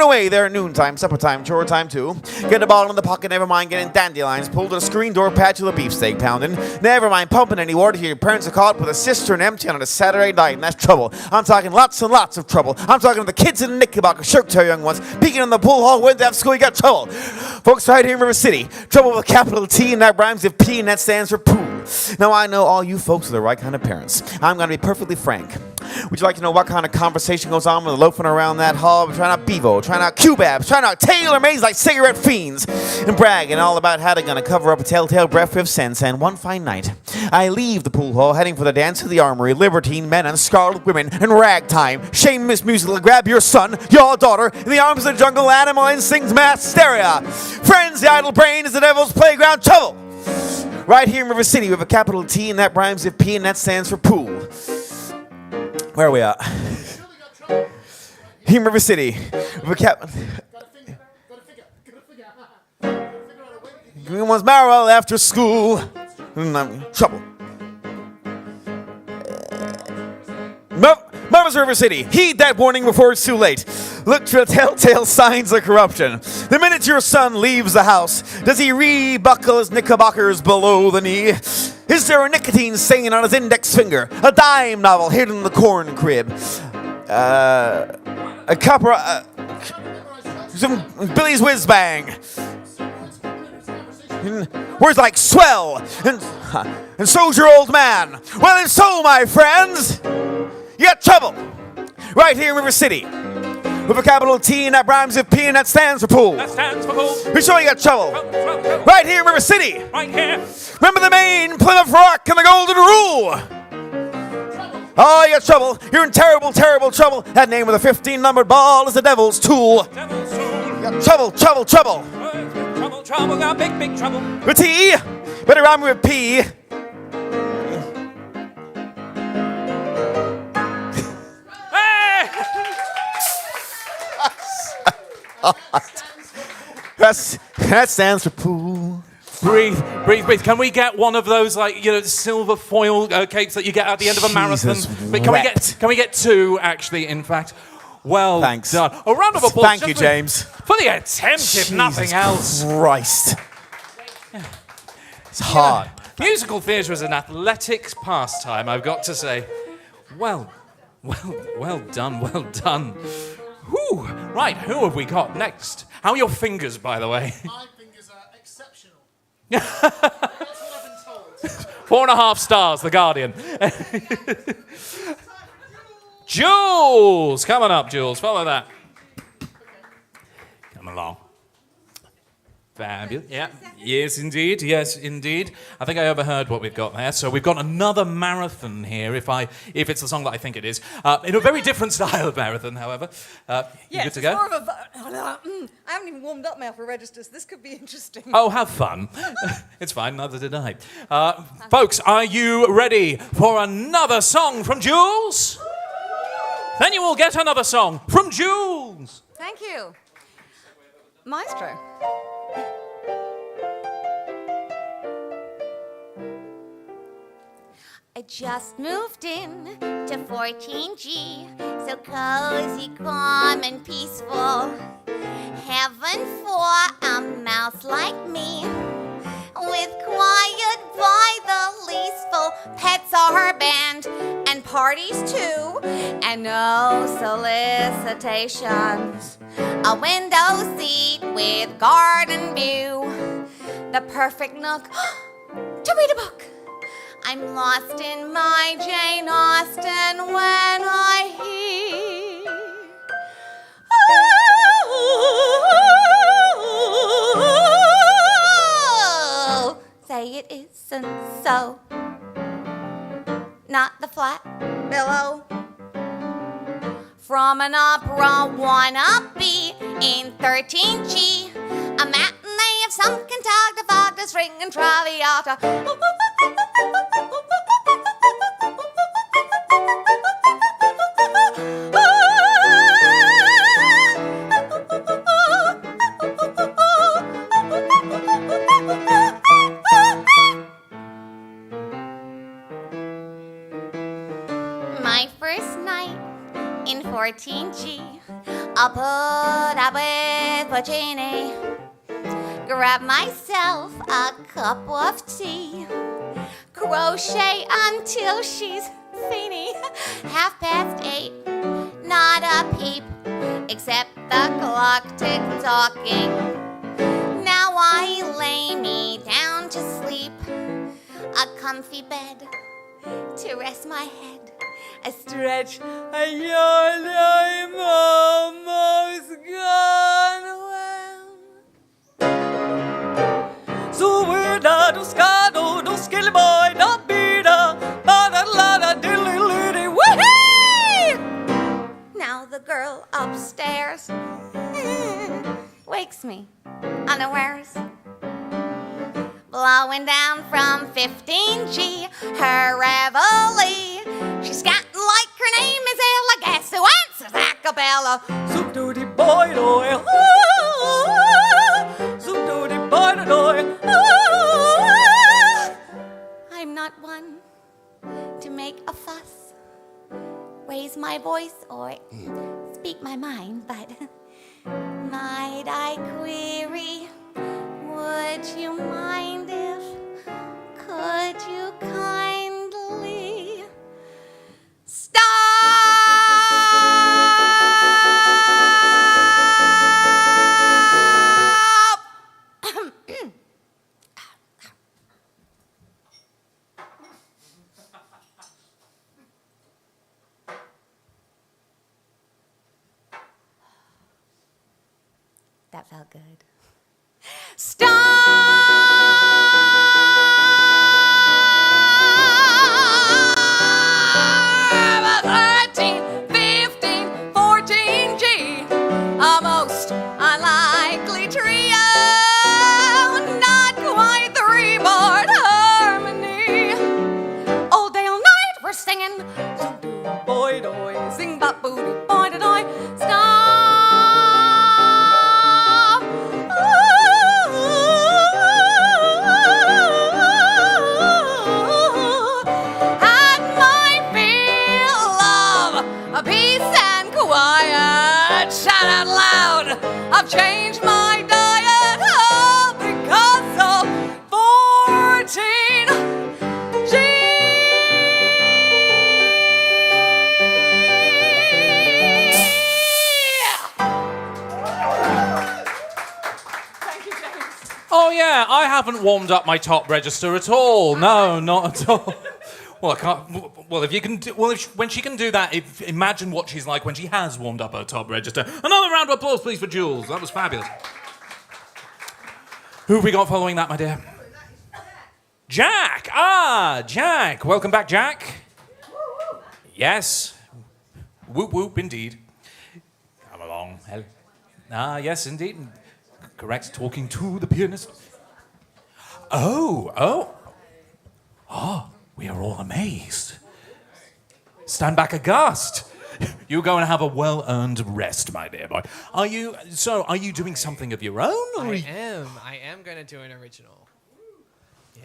away there at noontime, supper time, chore time too. Get the ball in the pocket, never mind getting dandelions pulled to the screen door patch with a beefsteak pounding. Never mind pumping any water till your parents are caught with a cistern empty on a Saturday night, and that's trouble. I'm talking lots and lots of trouble. I'm talking to the kids in the knickerbocker, shirt tail young ones, peeking in the pool hall, went to school, you got trouble. Folks right here in River City, trouble with a capital T, and that rhymes with P, and that stands for pool. Now I know all you folks are the right kind of parents. I'm going to be perfectly frank. Would you like to know what kind of conversation goes on when they're loafing around that hall, trying out Bevo, trying out Q-Babs, trying out tailor-mades like cigarette fiends, and bragging all about how they're going to cover up a telltale breath with sense. And one fine night, I leave the pool hall, heading for the dance of the armory, libertine men and scarlet women, and ragtime, shameless musical, grab your son, your daughter, in the arms of the jungle, animal instincts, mass hysteria. Friends, the idle brain is the devil's playground trouble. Right here in River City with a capital T, and that rhymes with P, and that stands for pool. Where are we at? Here in River City with a capital... Green one's marrow after school. Trouble. Mama's River City. Heed that warning before it's too late. Look for the telltale signs of corruption. The minute your son leaves the house, does he rebuckle his knickerbockers below the knee? Is there a nicotine stain on his index finger? A dime novel hidden in the corn crib? A copper... some Billy's Whiz Bang. Words like swell and so's your old man. Well, and so, my friends, you got trouble right here in River City with a capital T, and that rhymes with P, and that stands for pool. That stands for pool. Be sure you got trouble right here in River City. Right here. Remember the Maine, Plymouth Rock, and the Golden Rule. Oh, you got trouble. You're in terrible, terrible trouble. That name with a 15-numbered ball is the devil's tool. Devil's tool. You got trouble, trouble, trouble. Trouble, trouble, got big, big trouble. With T, better rhyme with P. Hey! That stands for pool. Breathe, breathe, breathe. Can we get one of those, like, you know, silver foil cakes that you get at the end of a marathon? But can we get two, actually, in fact? Well Thanks. done. A round of applause. Thank you, James. For the attempt, if nothing else. Christ. It's hard. Musical theatre is an athletics pastime, I've got to say. Well done, well done. Whew. Right, who have we got next? How are your fingers, by the way? My fingers are exceptional. That's what I've been told. 4.5 stars, The Guardian. Jules! Coming up, Jules. Follow that. Come along. Fabulous. Yeah. Yes, indeed. Yes, indeed. I think I overheard what we've got there. So we've got another marathon here, if it's the song that I think it is. In a very different style of marathon, however. You good to go? More of a I haven't even warmed up now for registers. This could be interesting. Oh, have fun. It's fine, neither did I. Folks, are you ready for another song from Jules? Then you will get another song from Jules. Thank you. Maestro. I just moved in to 14G, so cozy, calm, and peaceful. Heaven for a mouse like me, with quiet by the leastful. Pets are banned, and parties too, and no solicitations. A window seat with garden view, the perfect nook to read a book. I'm lost in my Jane Austen when I hear. Oh, say it isn't so. Not the flat billow. From an opera wannabe in 13G, a matinee of some cantata, Wagner's ring and Traviata. My first night in 14G, I'll put up with Puccini, grab myself a cup of tea, crochet until she's feeny. 8:30, not a peep, except the clock tick-tocking. Now I lay me down to sleep, a comfy bed to rest my head. I stretch, I yawn, I'm almost gone well. So we're da do scado, do skilly boy, da bida, ba da la da dilly liddy, wee! Now the girl upstairs wakes me unawares. Blowing down from 15G, her reveille. She's scatting like her name is Ella. Guess who answers a cappella? Zoop doody boy doy, zoop doody boy doy. I'm not one to make a fuss, raise my voice, or speak my mind, but might I query, would you mind if, could you kindly stop? That felt good. Stop! 13, 15, 14G, a most unlikely trio. Not quite three-part harmony. All day, all night, we're singing. Boy, doy, sing bop booty, boy, doy. Stop! Shout out loud, I've changed my diet, all because of 14G. Thank you, James. Oh yeah, I haven't warmed up my top register at all. No, not at all. Well, I can't. Well, if you can, when she can do that, imagine what she's like when she has warmed up her top register. Another round of applause, please, for Jules. That was fabulous. Who have we got following that, my dear? Jack. Ah, Jack. Welcome back, Jack. Yes. Whoop whoop, indeed. Come along. Ah, yes, indeed. Correct. Talking to the pianist. Oh. We are all amazed. Stand back aghast. You go and have a well-earned rest, my dear boy. Are you doing something of your own? Or I am going to do an original.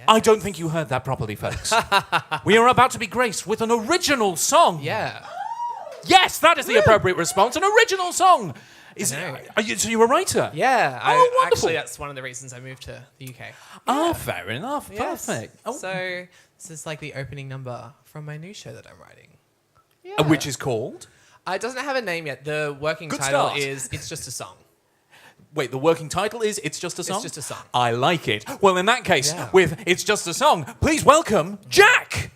I don't think you heard that properly, folks. We are about to be graced with an original song. Yeah. Yes, that is the appropriate response. An original song. So you're a writer? Yeah. Wonderful. Actually, that's one of the reasons I moved to the UK. Oh, fair enough. Yes. Perfect. Oh. So this is like the opening number from my new show that I'm writing. Which is called? It doesn't have a name yet. The working Good title start. is It's Just a Song. Wait, the working title is It's Just a Song? It's Just a Song. I like it. Well, in that case, with It's Just a Song, please welcome Jack!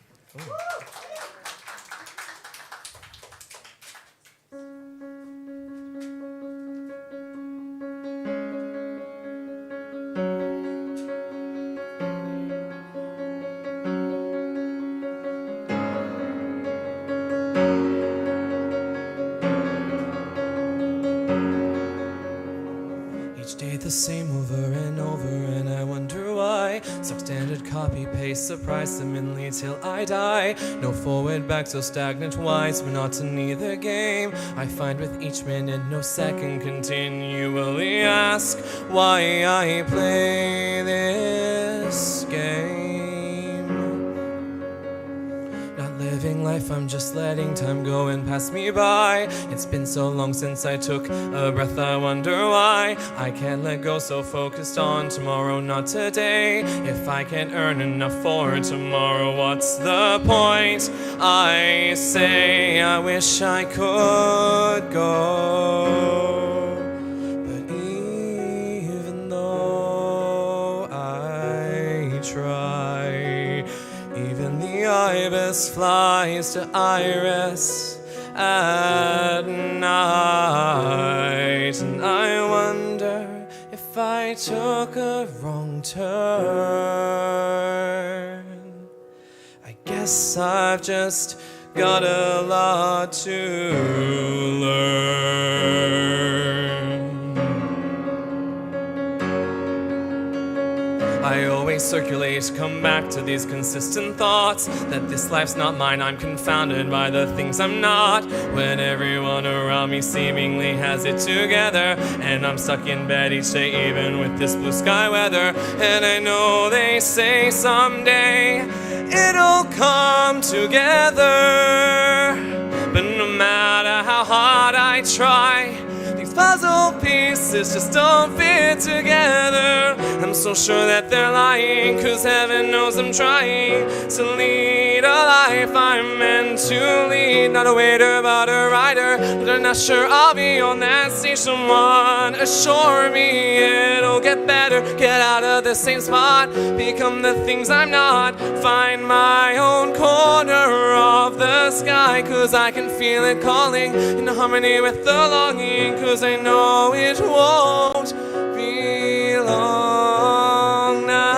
Each day the same over and over, and I wonder why. Stock standard copy paste, surprise them inly till I die. No forward back, so stagnant wise, monotony the game. I find with each minute, no second, continually ask why I play this game. Not living life, I'm just letting time go and pass me by. It's been so long since I took a breath, I wonder why I can't let go, so focused on tomorrow, not today. If I can't earn enough for tomorrow, what's the point? I say I wish I could go, but even though I try, even the ibis flies to Iris at night, and I wonder if I took a wrong turn. I guess I've just got a lot to learn. I always circulate, come back to these consistent thoughts that this life's not mine, I'm confounded by the things I'm not. When everyone around me seemingly has it together, and I'm stuck in bed each day even with this blue sky weather. And I know they say someday it'll come together, but no matter how hard I try, these puzzle pieces just don't fit together. I'm so sure that they're lying, 'cause heaven knows I'm trying to lead a life I'm meant to lead. Not a waiter but a rider, but I'm not sure I'll be on that stage. Someone assure me it'll get better, get out of the same spot, become the things I'm not, find my own corner of the sky, 'cause I can feel it calling in harmony with the longing, 'cause I know it won't be long now,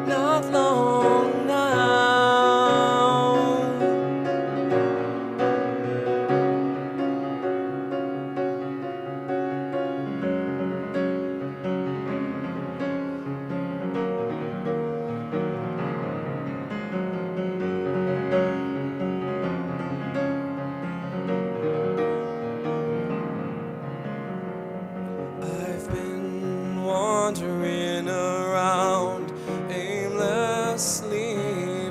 not long now. I've been wandering around aimlessly,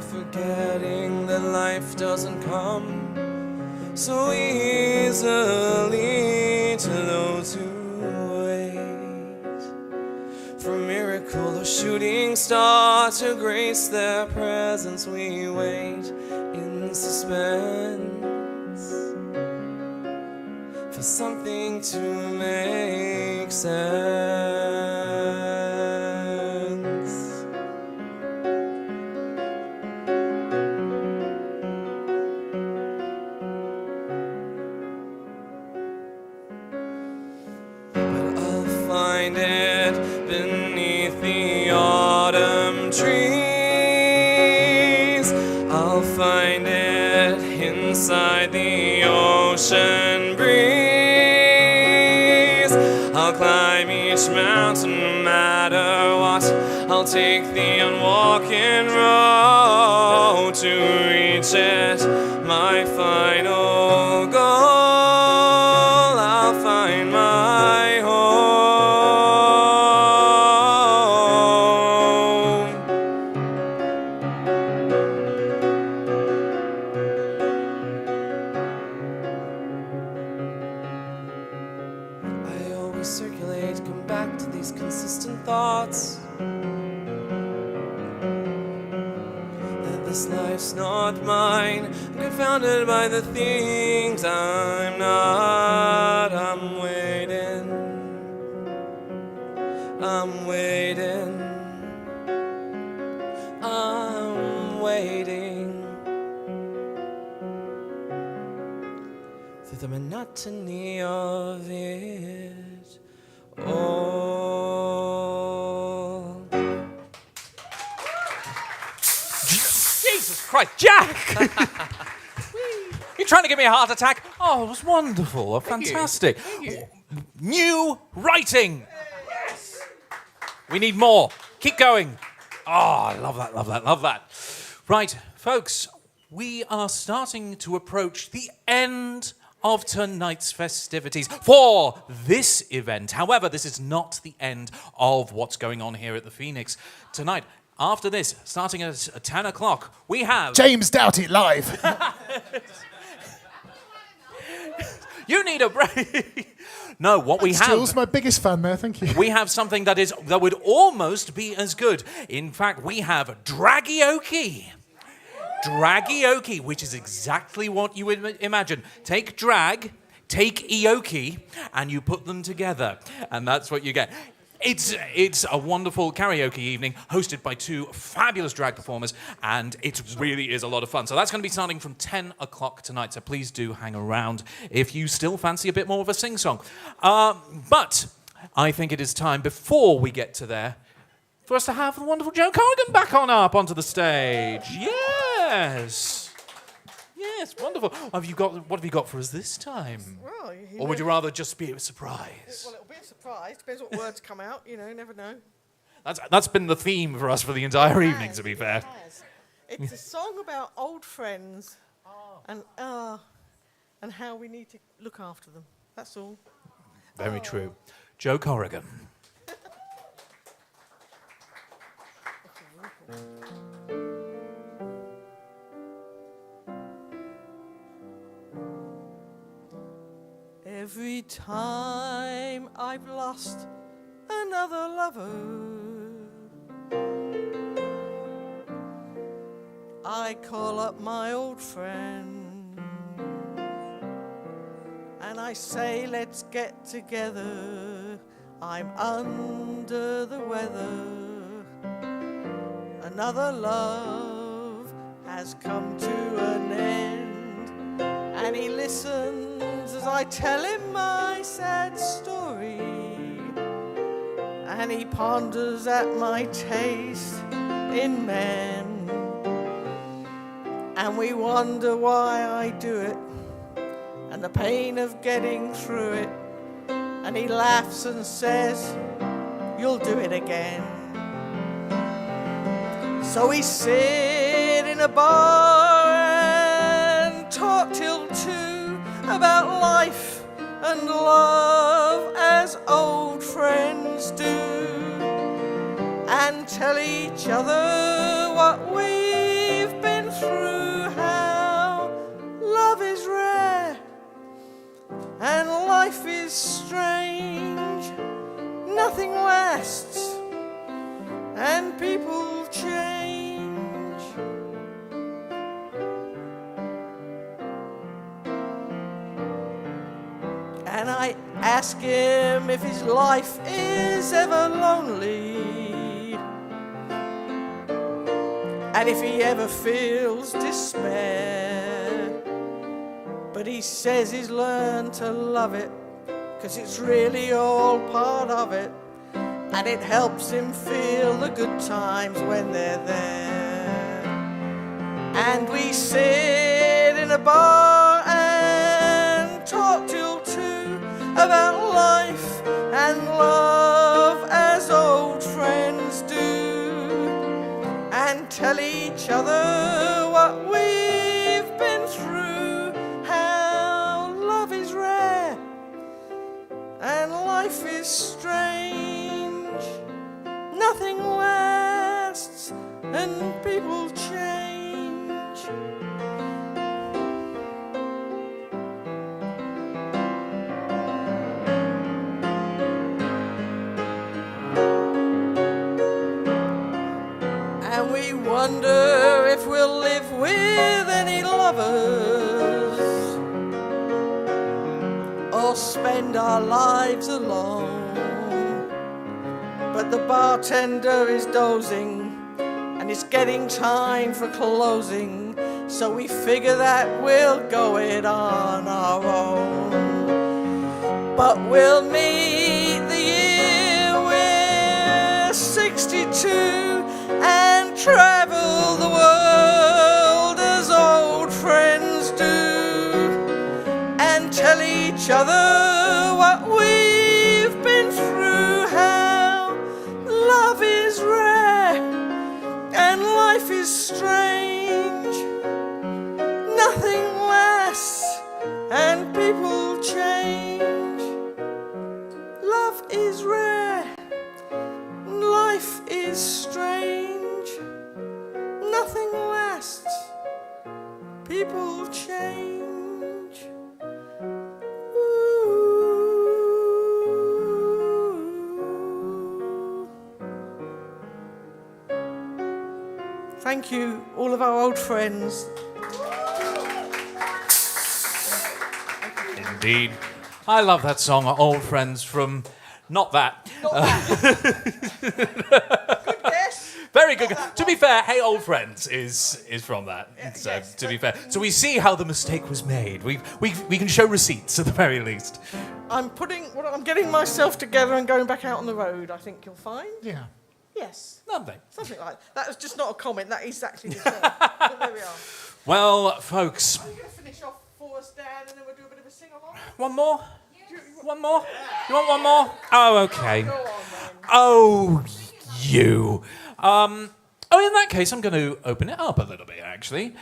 forgetting that life doesn't come so easily to those who wait for a miracle or shooting star to grace their presence. We wait in suspense for something to make sense. But I'll find it beneath the autumn trees. I'll find it inside the ocean breeze. I'll climb each mountain no matter what. I'll take the unwalking road to reach it, my final goal, I'll find my home. I always circulate, come back to these consistent thoughts. This life's not mine. I'm confounded by the things I'm not. I'm waiting. I'm waiting. I'm waiting. Through the monotony of it all. Jesus Christ, Jack! You're trying to give me a heart attack? Oh, it was wonderful. Fantastic. New writing. Yes. We need more. Keep going. Oh, I love that, love that, love that. Right, folks, we are starting to approach the end of tonight's festivities for this event. However, this is not the end of what's going on here at the Phoenix. Tonight, after this, starting at 10 o'clock, we have... James Doughty live. You need a break. No, what we have... Jules, my biggest fan there, thank you. We have something that would almost be as good. In fact, we have Dragioke. Dragioke, which is exactly what you would imagine. Take drag, take ioki, and you put them together. And that's what you get. It's a wonderful karaoke evening hosted by two fabulous drag performers, and it really is a lot of fun. So that's going to be starting from 10 o'clock tonight, so please do hang around if you still fancy a bit more of a sing-song. But I think it is time, before we get to there, for us to have the wonderful Joe Corrigan back on up onto the stage. Yes! Yes, wonderful. What have you got for us this time? Well, Or would you rather just be a surprise? Well, it'll be a surprise. Depends what words come out. You know, never know. That's been the theme for us for the entire evening, to be fair. It's a song about old friends and how we need to look after them. That's all. Very true. Joe Corrigan. Every time I've lost another lover, I call up my old friend and I say, let's get together. I'm under the weather. Another love has come to an end, and he listens as I tell him my sad story, and he ponders at my taste in men, and we wonder why I do it, and the pain of getting through it, and he laughs and says, you'll do it again. So we sit in a bar and talk till 2 about life and love as old friends do, and tell each other what we've been through, how love is rare and life is strange, nothing lasts and people change. And I ask him if his life is ever lonely, and if he ever feels despair. But he says he's learned to love it, 'cause it's really all part of it, and it helps him feel the good times when they're there. And we sit in a bar and talk till 2 about life and love as old friends do, and tell each other what we live with any lovers or spend our lives alone. But the bartender is dozing and it's getting time for closing, so we figure that we'll go it on our own. But we'll meet the year we're 62 and travel the world as old friends do, and tell each other what we've been through, how love is rare and life is strange. Nothing lasts and people change. Love is rare, life is strange. Nothing lasts, people change. Ooh. Thank you, all of our old friends. Indeed. I love that song, Old Friends, from not that. Good guess. Very good. To be fair, Hey Old Friends is from that. So, yes, to be fair. So we see how the mistake was made. We can show receipts at the very least. I'm getting myself together and going back out on the road, I think you'll find. Yeah. Yes. Lovely. Something like that. That was just not a comment, that is actually the song. But there we are. Well, folks, Are you going to finish off for us, Dan, and then we'll do a bit of a sing-along? one more? One more? You want one more? Oh, okay. Go on, then. Oh, you. In that case, I'm going to open it up a little bit, actually.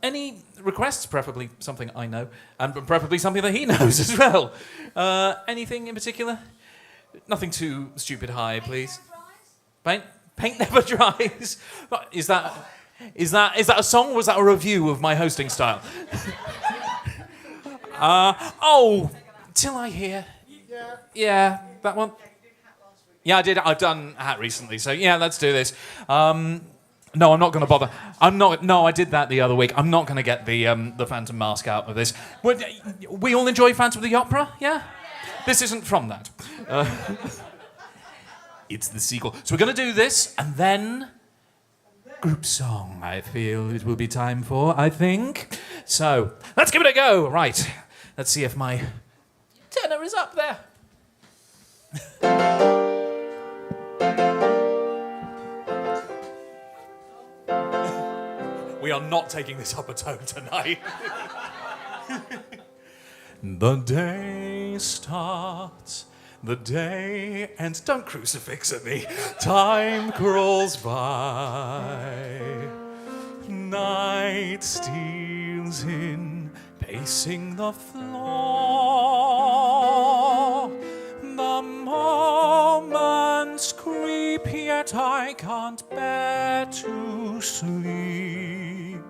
Any requests? Preferably something I know, and preferably something that he knows as well. Anything in particular? Nothing too stupid high, please. Paint never dries. Is that a song, or was that a review of my hosting style? Till I Hear. Yeah, that one. Yeah, I did. I've done Hat recently, so yeah, let's do this. No, I'm not going to bother. No, I did that the other week. I'm not going to get the Phantom Mask out of this. We all enjoy Phantom of the Opera, yeah? This isn't from that. It's the sequel. So we're going to do this, and then group song, I feel it will be time for, I think. So, let's give it a go. Right. Let's see if my tenor is up there. We are not taking this up a tone tonight. The day starts, the day ends. Don't crucifix at me. Time crawls by. Night steals in, pacing the floor. The moments creep, yet I can't bear to sleep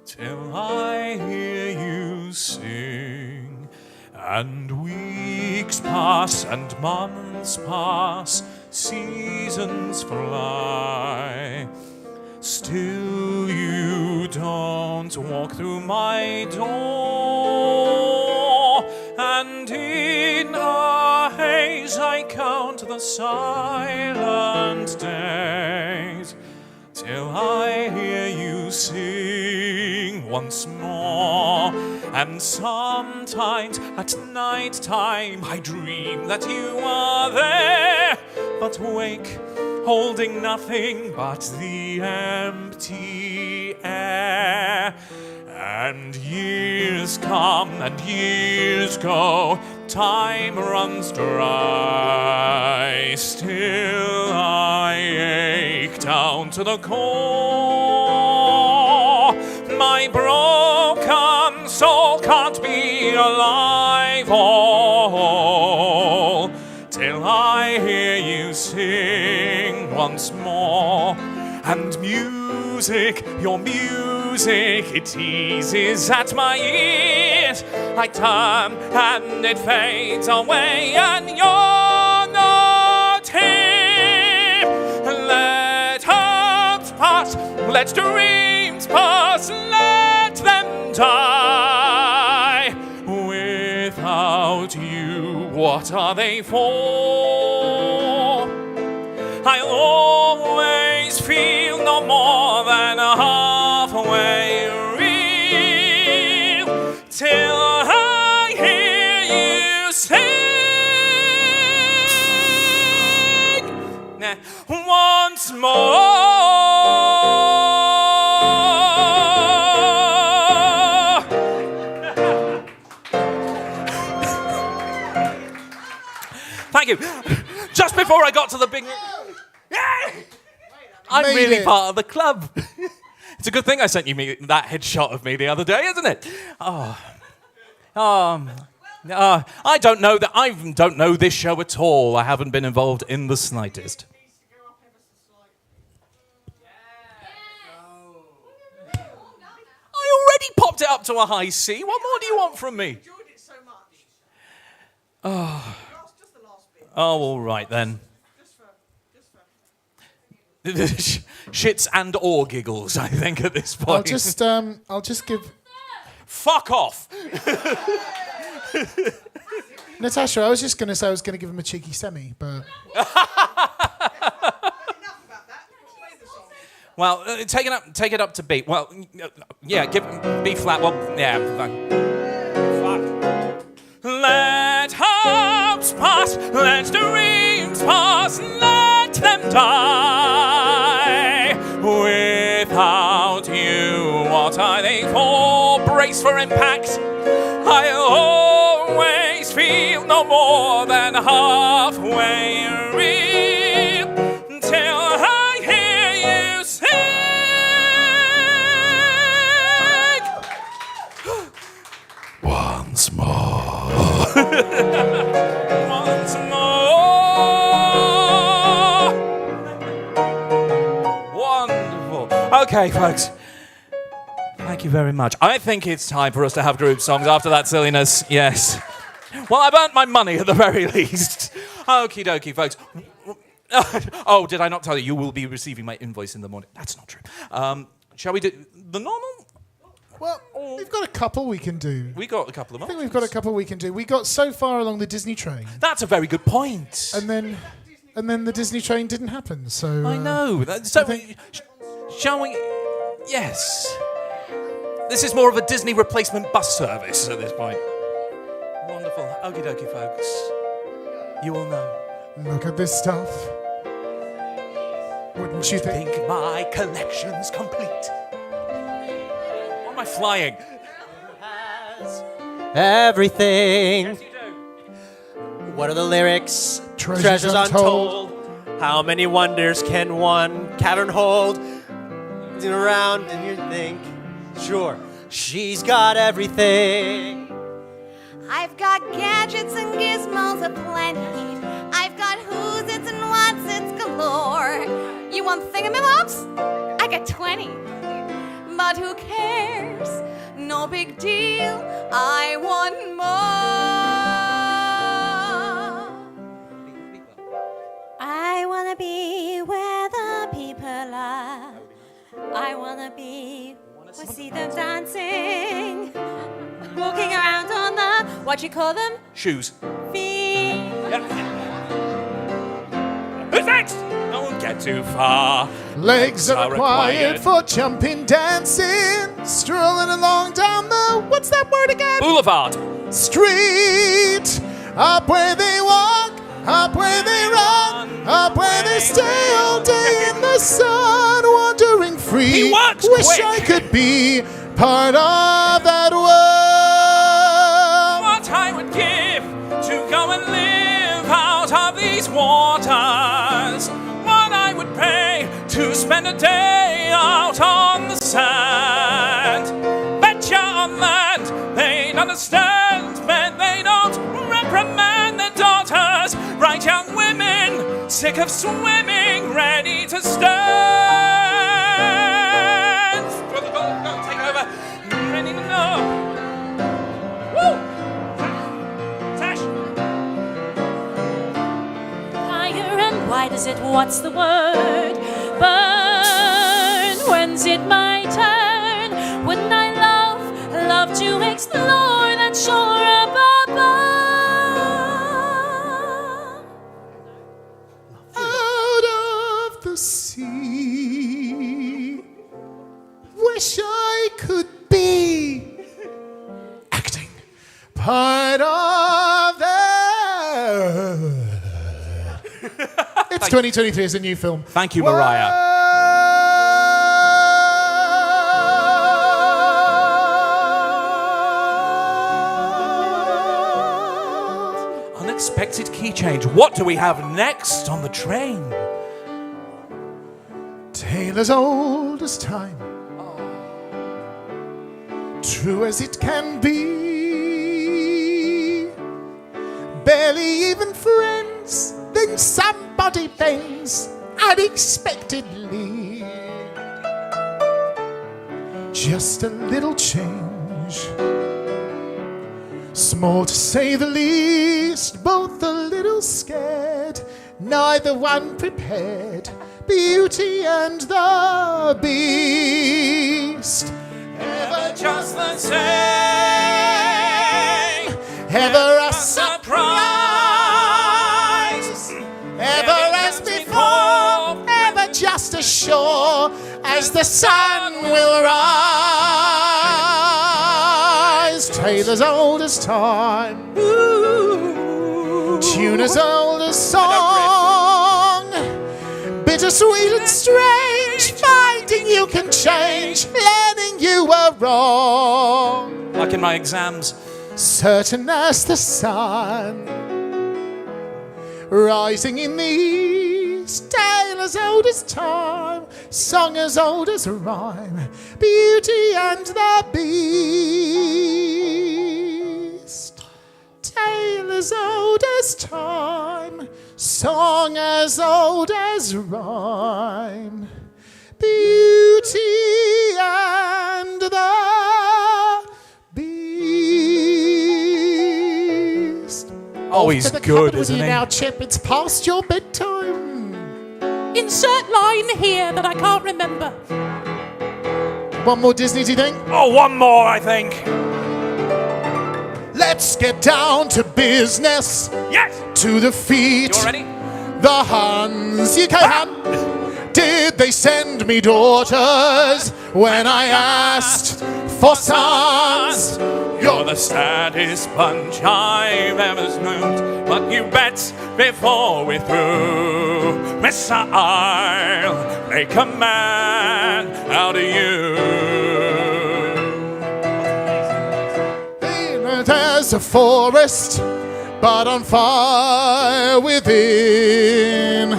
till I hear you sing. And weeks pass and months pass, seasons fly. Still you don't walk through my door, and in a haze I count the silent days till I hear you sing once more. And sometimes at night time I dream that you are there, but wake holding nothing but the empty air. And years come and years go, time runs dry. Still I ache down to the core. My broken soul can't be alive all till I hear you sing once more. And music, your music, it teases at my ears. I turn and it fades away, and you're not here. Let hopes pass, let dreams pass. past, let them die. Without you, what are they for? I'll always feel no more than halfway real till I hear you sing once more. Thank you. Just before I got to the big... I'm Made really it. part of the club. It's a good thing I sent you that headshot of me the other day, isn't it? I don't know that. I don't know this show at all. I haven't been involved in the slightest. I already popped it up to a high C. What more do you want from me? Oh, all right then. Shits and or giggles, I think, at this point. I'll just give... Fuck off! Natasha, I was just going to say I was going to give him a cheeky semi, but... Well, take it up to B. Well, yeah, give B flat. Well, yeah. Fuck. Let hopes pass, let dreams pass, let them die. Without you, what are they for? Brace for impact. I'll always feel no more than halfway real till I hear you sing once more. Once more. Wonderful. Okay, folks. Thank you very much. I think it's time for us to have group songs after that silliness. Yes. Well, I've earned my money at the very least. Okie dokie, folks. Oh, did I not tell you? You will be receiving my invoice in the morning. That's not true. Shall we do the normal? Well, we've got a couple we can do. We got a couple of I options. think we've got a couple we can do. We got so far along the Disney train, That's a very good point. and then the Disney train didn't happen. So I know. So, I think- shall we? Yes. This is more of a Disney replacement bus service at this point. Wonderful. Okie dokie, folks. You all know. Look at this stuff. Wouldn't you think? Think my collection's complete. Why am I flying? Everything. Yes, you do. What are the lyrics? Treasures untold. How many wonders can one cavern hold? Looking around and you think, sure, she's got everything. I've got gadgets and gizmos aplenty. I've got who's its and what's its galore. You want thingamabobs? I got 20. But who cares? No big deal. I want more. I wanna be where the people are. I wanna be where see them dancing, walking around on the what you call them Shoes. feet. Who's next? Don't get too far. Legs are required for jumping, dancing, strolling along down the what's that word again? Boulevard. Street. Up where they walk, up where they run, up where they stay all day in the sun, wandering free. He works Wish quick. I could be part of that world. What I would give to go and live out of these waters. What I would pay to spend a day out on the sand. Betcha on land they'd understand, but they don't reprimand their daughters. Right young women, sick of swimming, ready to stand. Go, take over. Ready to know. Woo! Tash. Higher and wide is it? What's the word? Burn. When's it my turn? wouldn't I love to explore that shore above? Out of the sea, wish I could be acting part of the. It's 2023. It's a new film. Thank you, Mariah. Unexpected key change. What do we have next on the train? Tale as old as time, true as it can be. Barely even friends, then somebody bends unexpectedly. Just a little change, small to say the least, both a little scared, neither one prepared. Beauty and the Beast, ever just the same, ever a surprise, ever as before, ever just as sure as the sun will rise. Tale as old as time, tune as old as song, bittersweet and strange, finding you can change, learning you were wrong. Like in my exams. Certain as the sun, rising in the east, tale as old as time, song as old as rhyme, Beauty and the Beast. Tale as old as time, song as old as rhyme, Beauty and the Beast. Oh, he's good, isn't he? Now, Chip, it's past your bedtime. Insert line here that I can't remember. One more Disney, do you think? Oh, one more, I think. Let's get down to business. Yes. To the feet. You ready? The Huns. You can. Did they send me daughters when I asked for sons? You're the saddest bunch I've ever known. But you bet before we're through, Mister, I'll make a man out of you. There's a forest, but on fire within.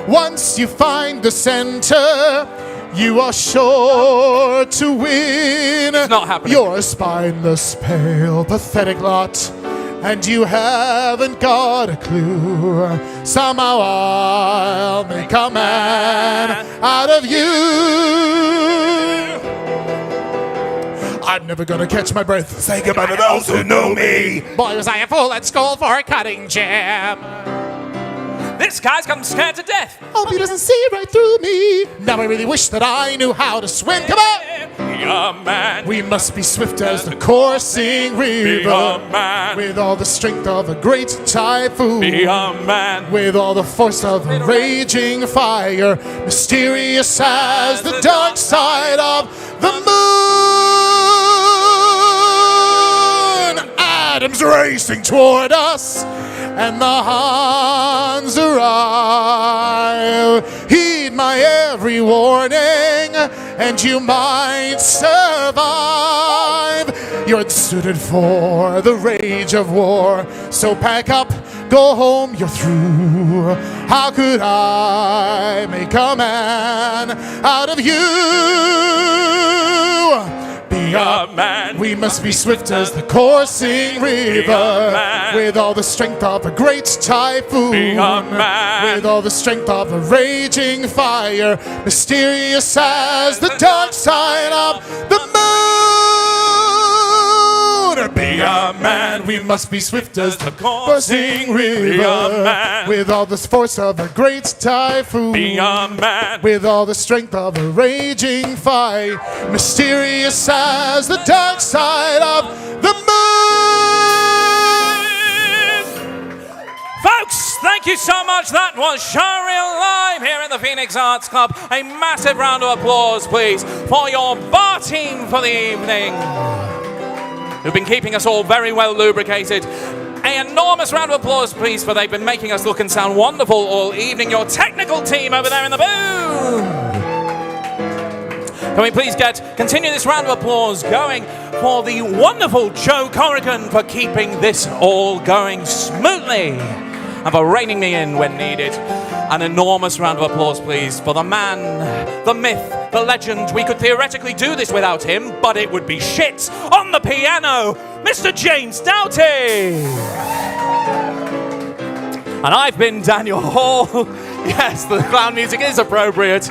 Once you find the center, you are sure to win. It's not happening. You're a spineless, pale, pathetic lot, and you haven't got a clue. Somehow I'll make a man out of you. I'm never gonna catch my breath. Say goodbye to those who know me. Boy, was I a fool at school for a cutting jam. This guy's got him scared to death. Hope he doesn't see right through me. Now I really wish that I knew how to swim. Come on! Be a man. We must be swift as the coursing river. Be a man. With all the strength of a great typhoon. Be a man. With all the force of a raging fire. Mysterious as the dark side of the moon. Adam's racing toward us, and the Huns arrive. Heed my every warning, and you might survive. You're suited for the rage of war, so pack up, go home, you're through. How could I make a man out of you? Be a man. We must be swift as the coursing river, with all the strength of a great typhoon, Be a man. with all the strength of a raging fire, mysterious as the dark side of the moon. Be Be a man, we must be swift as the coursing river. Be a man. With all the force of a great typhoon. Be a man. With all the strength of a raging fire. Mysterious as the dark side of the moon. Folks, thank you so much. That was Showreel Live here at the Phoenix Arts Club. A massive round of applause, please, for your bar team for the evening, who've been keeping us all very well lubricated. An enormous round of applause, please, for they've been making us look and sound wonderful all evening. Your technical team over there in the booth. Can we please continue this round of applause going for the wonderful Joe Corrigan for keeping this all going smoothly and for reining me in when needed. An enormous round of applause, please, for the man, the myth, the legend. We could theoretically do this without him, but it would be shit. On the piano, Mr. James Doughty. And I've been Daniel Hall. Yes, the clown music is appropriate.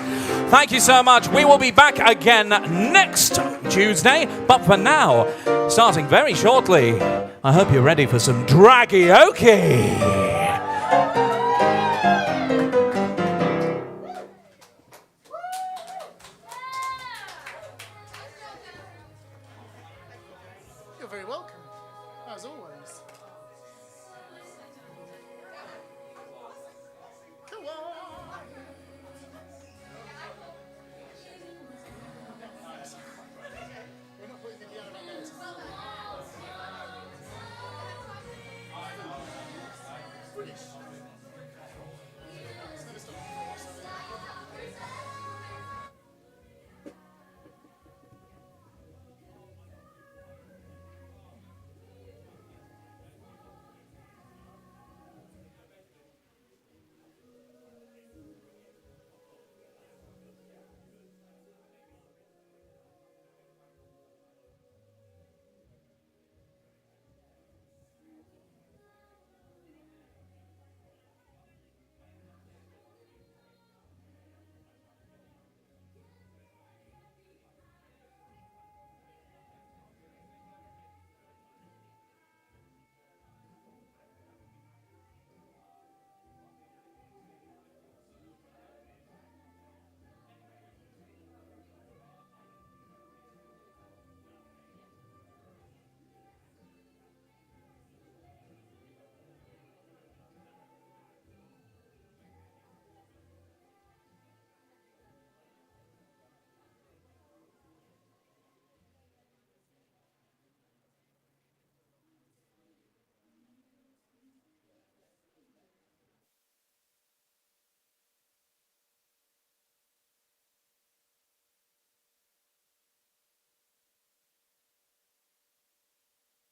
Thank you so much. We will be back again next Tuesday. But for now, starting very shortly, I hope you're ready for some dragioke. You're very welcome, as always.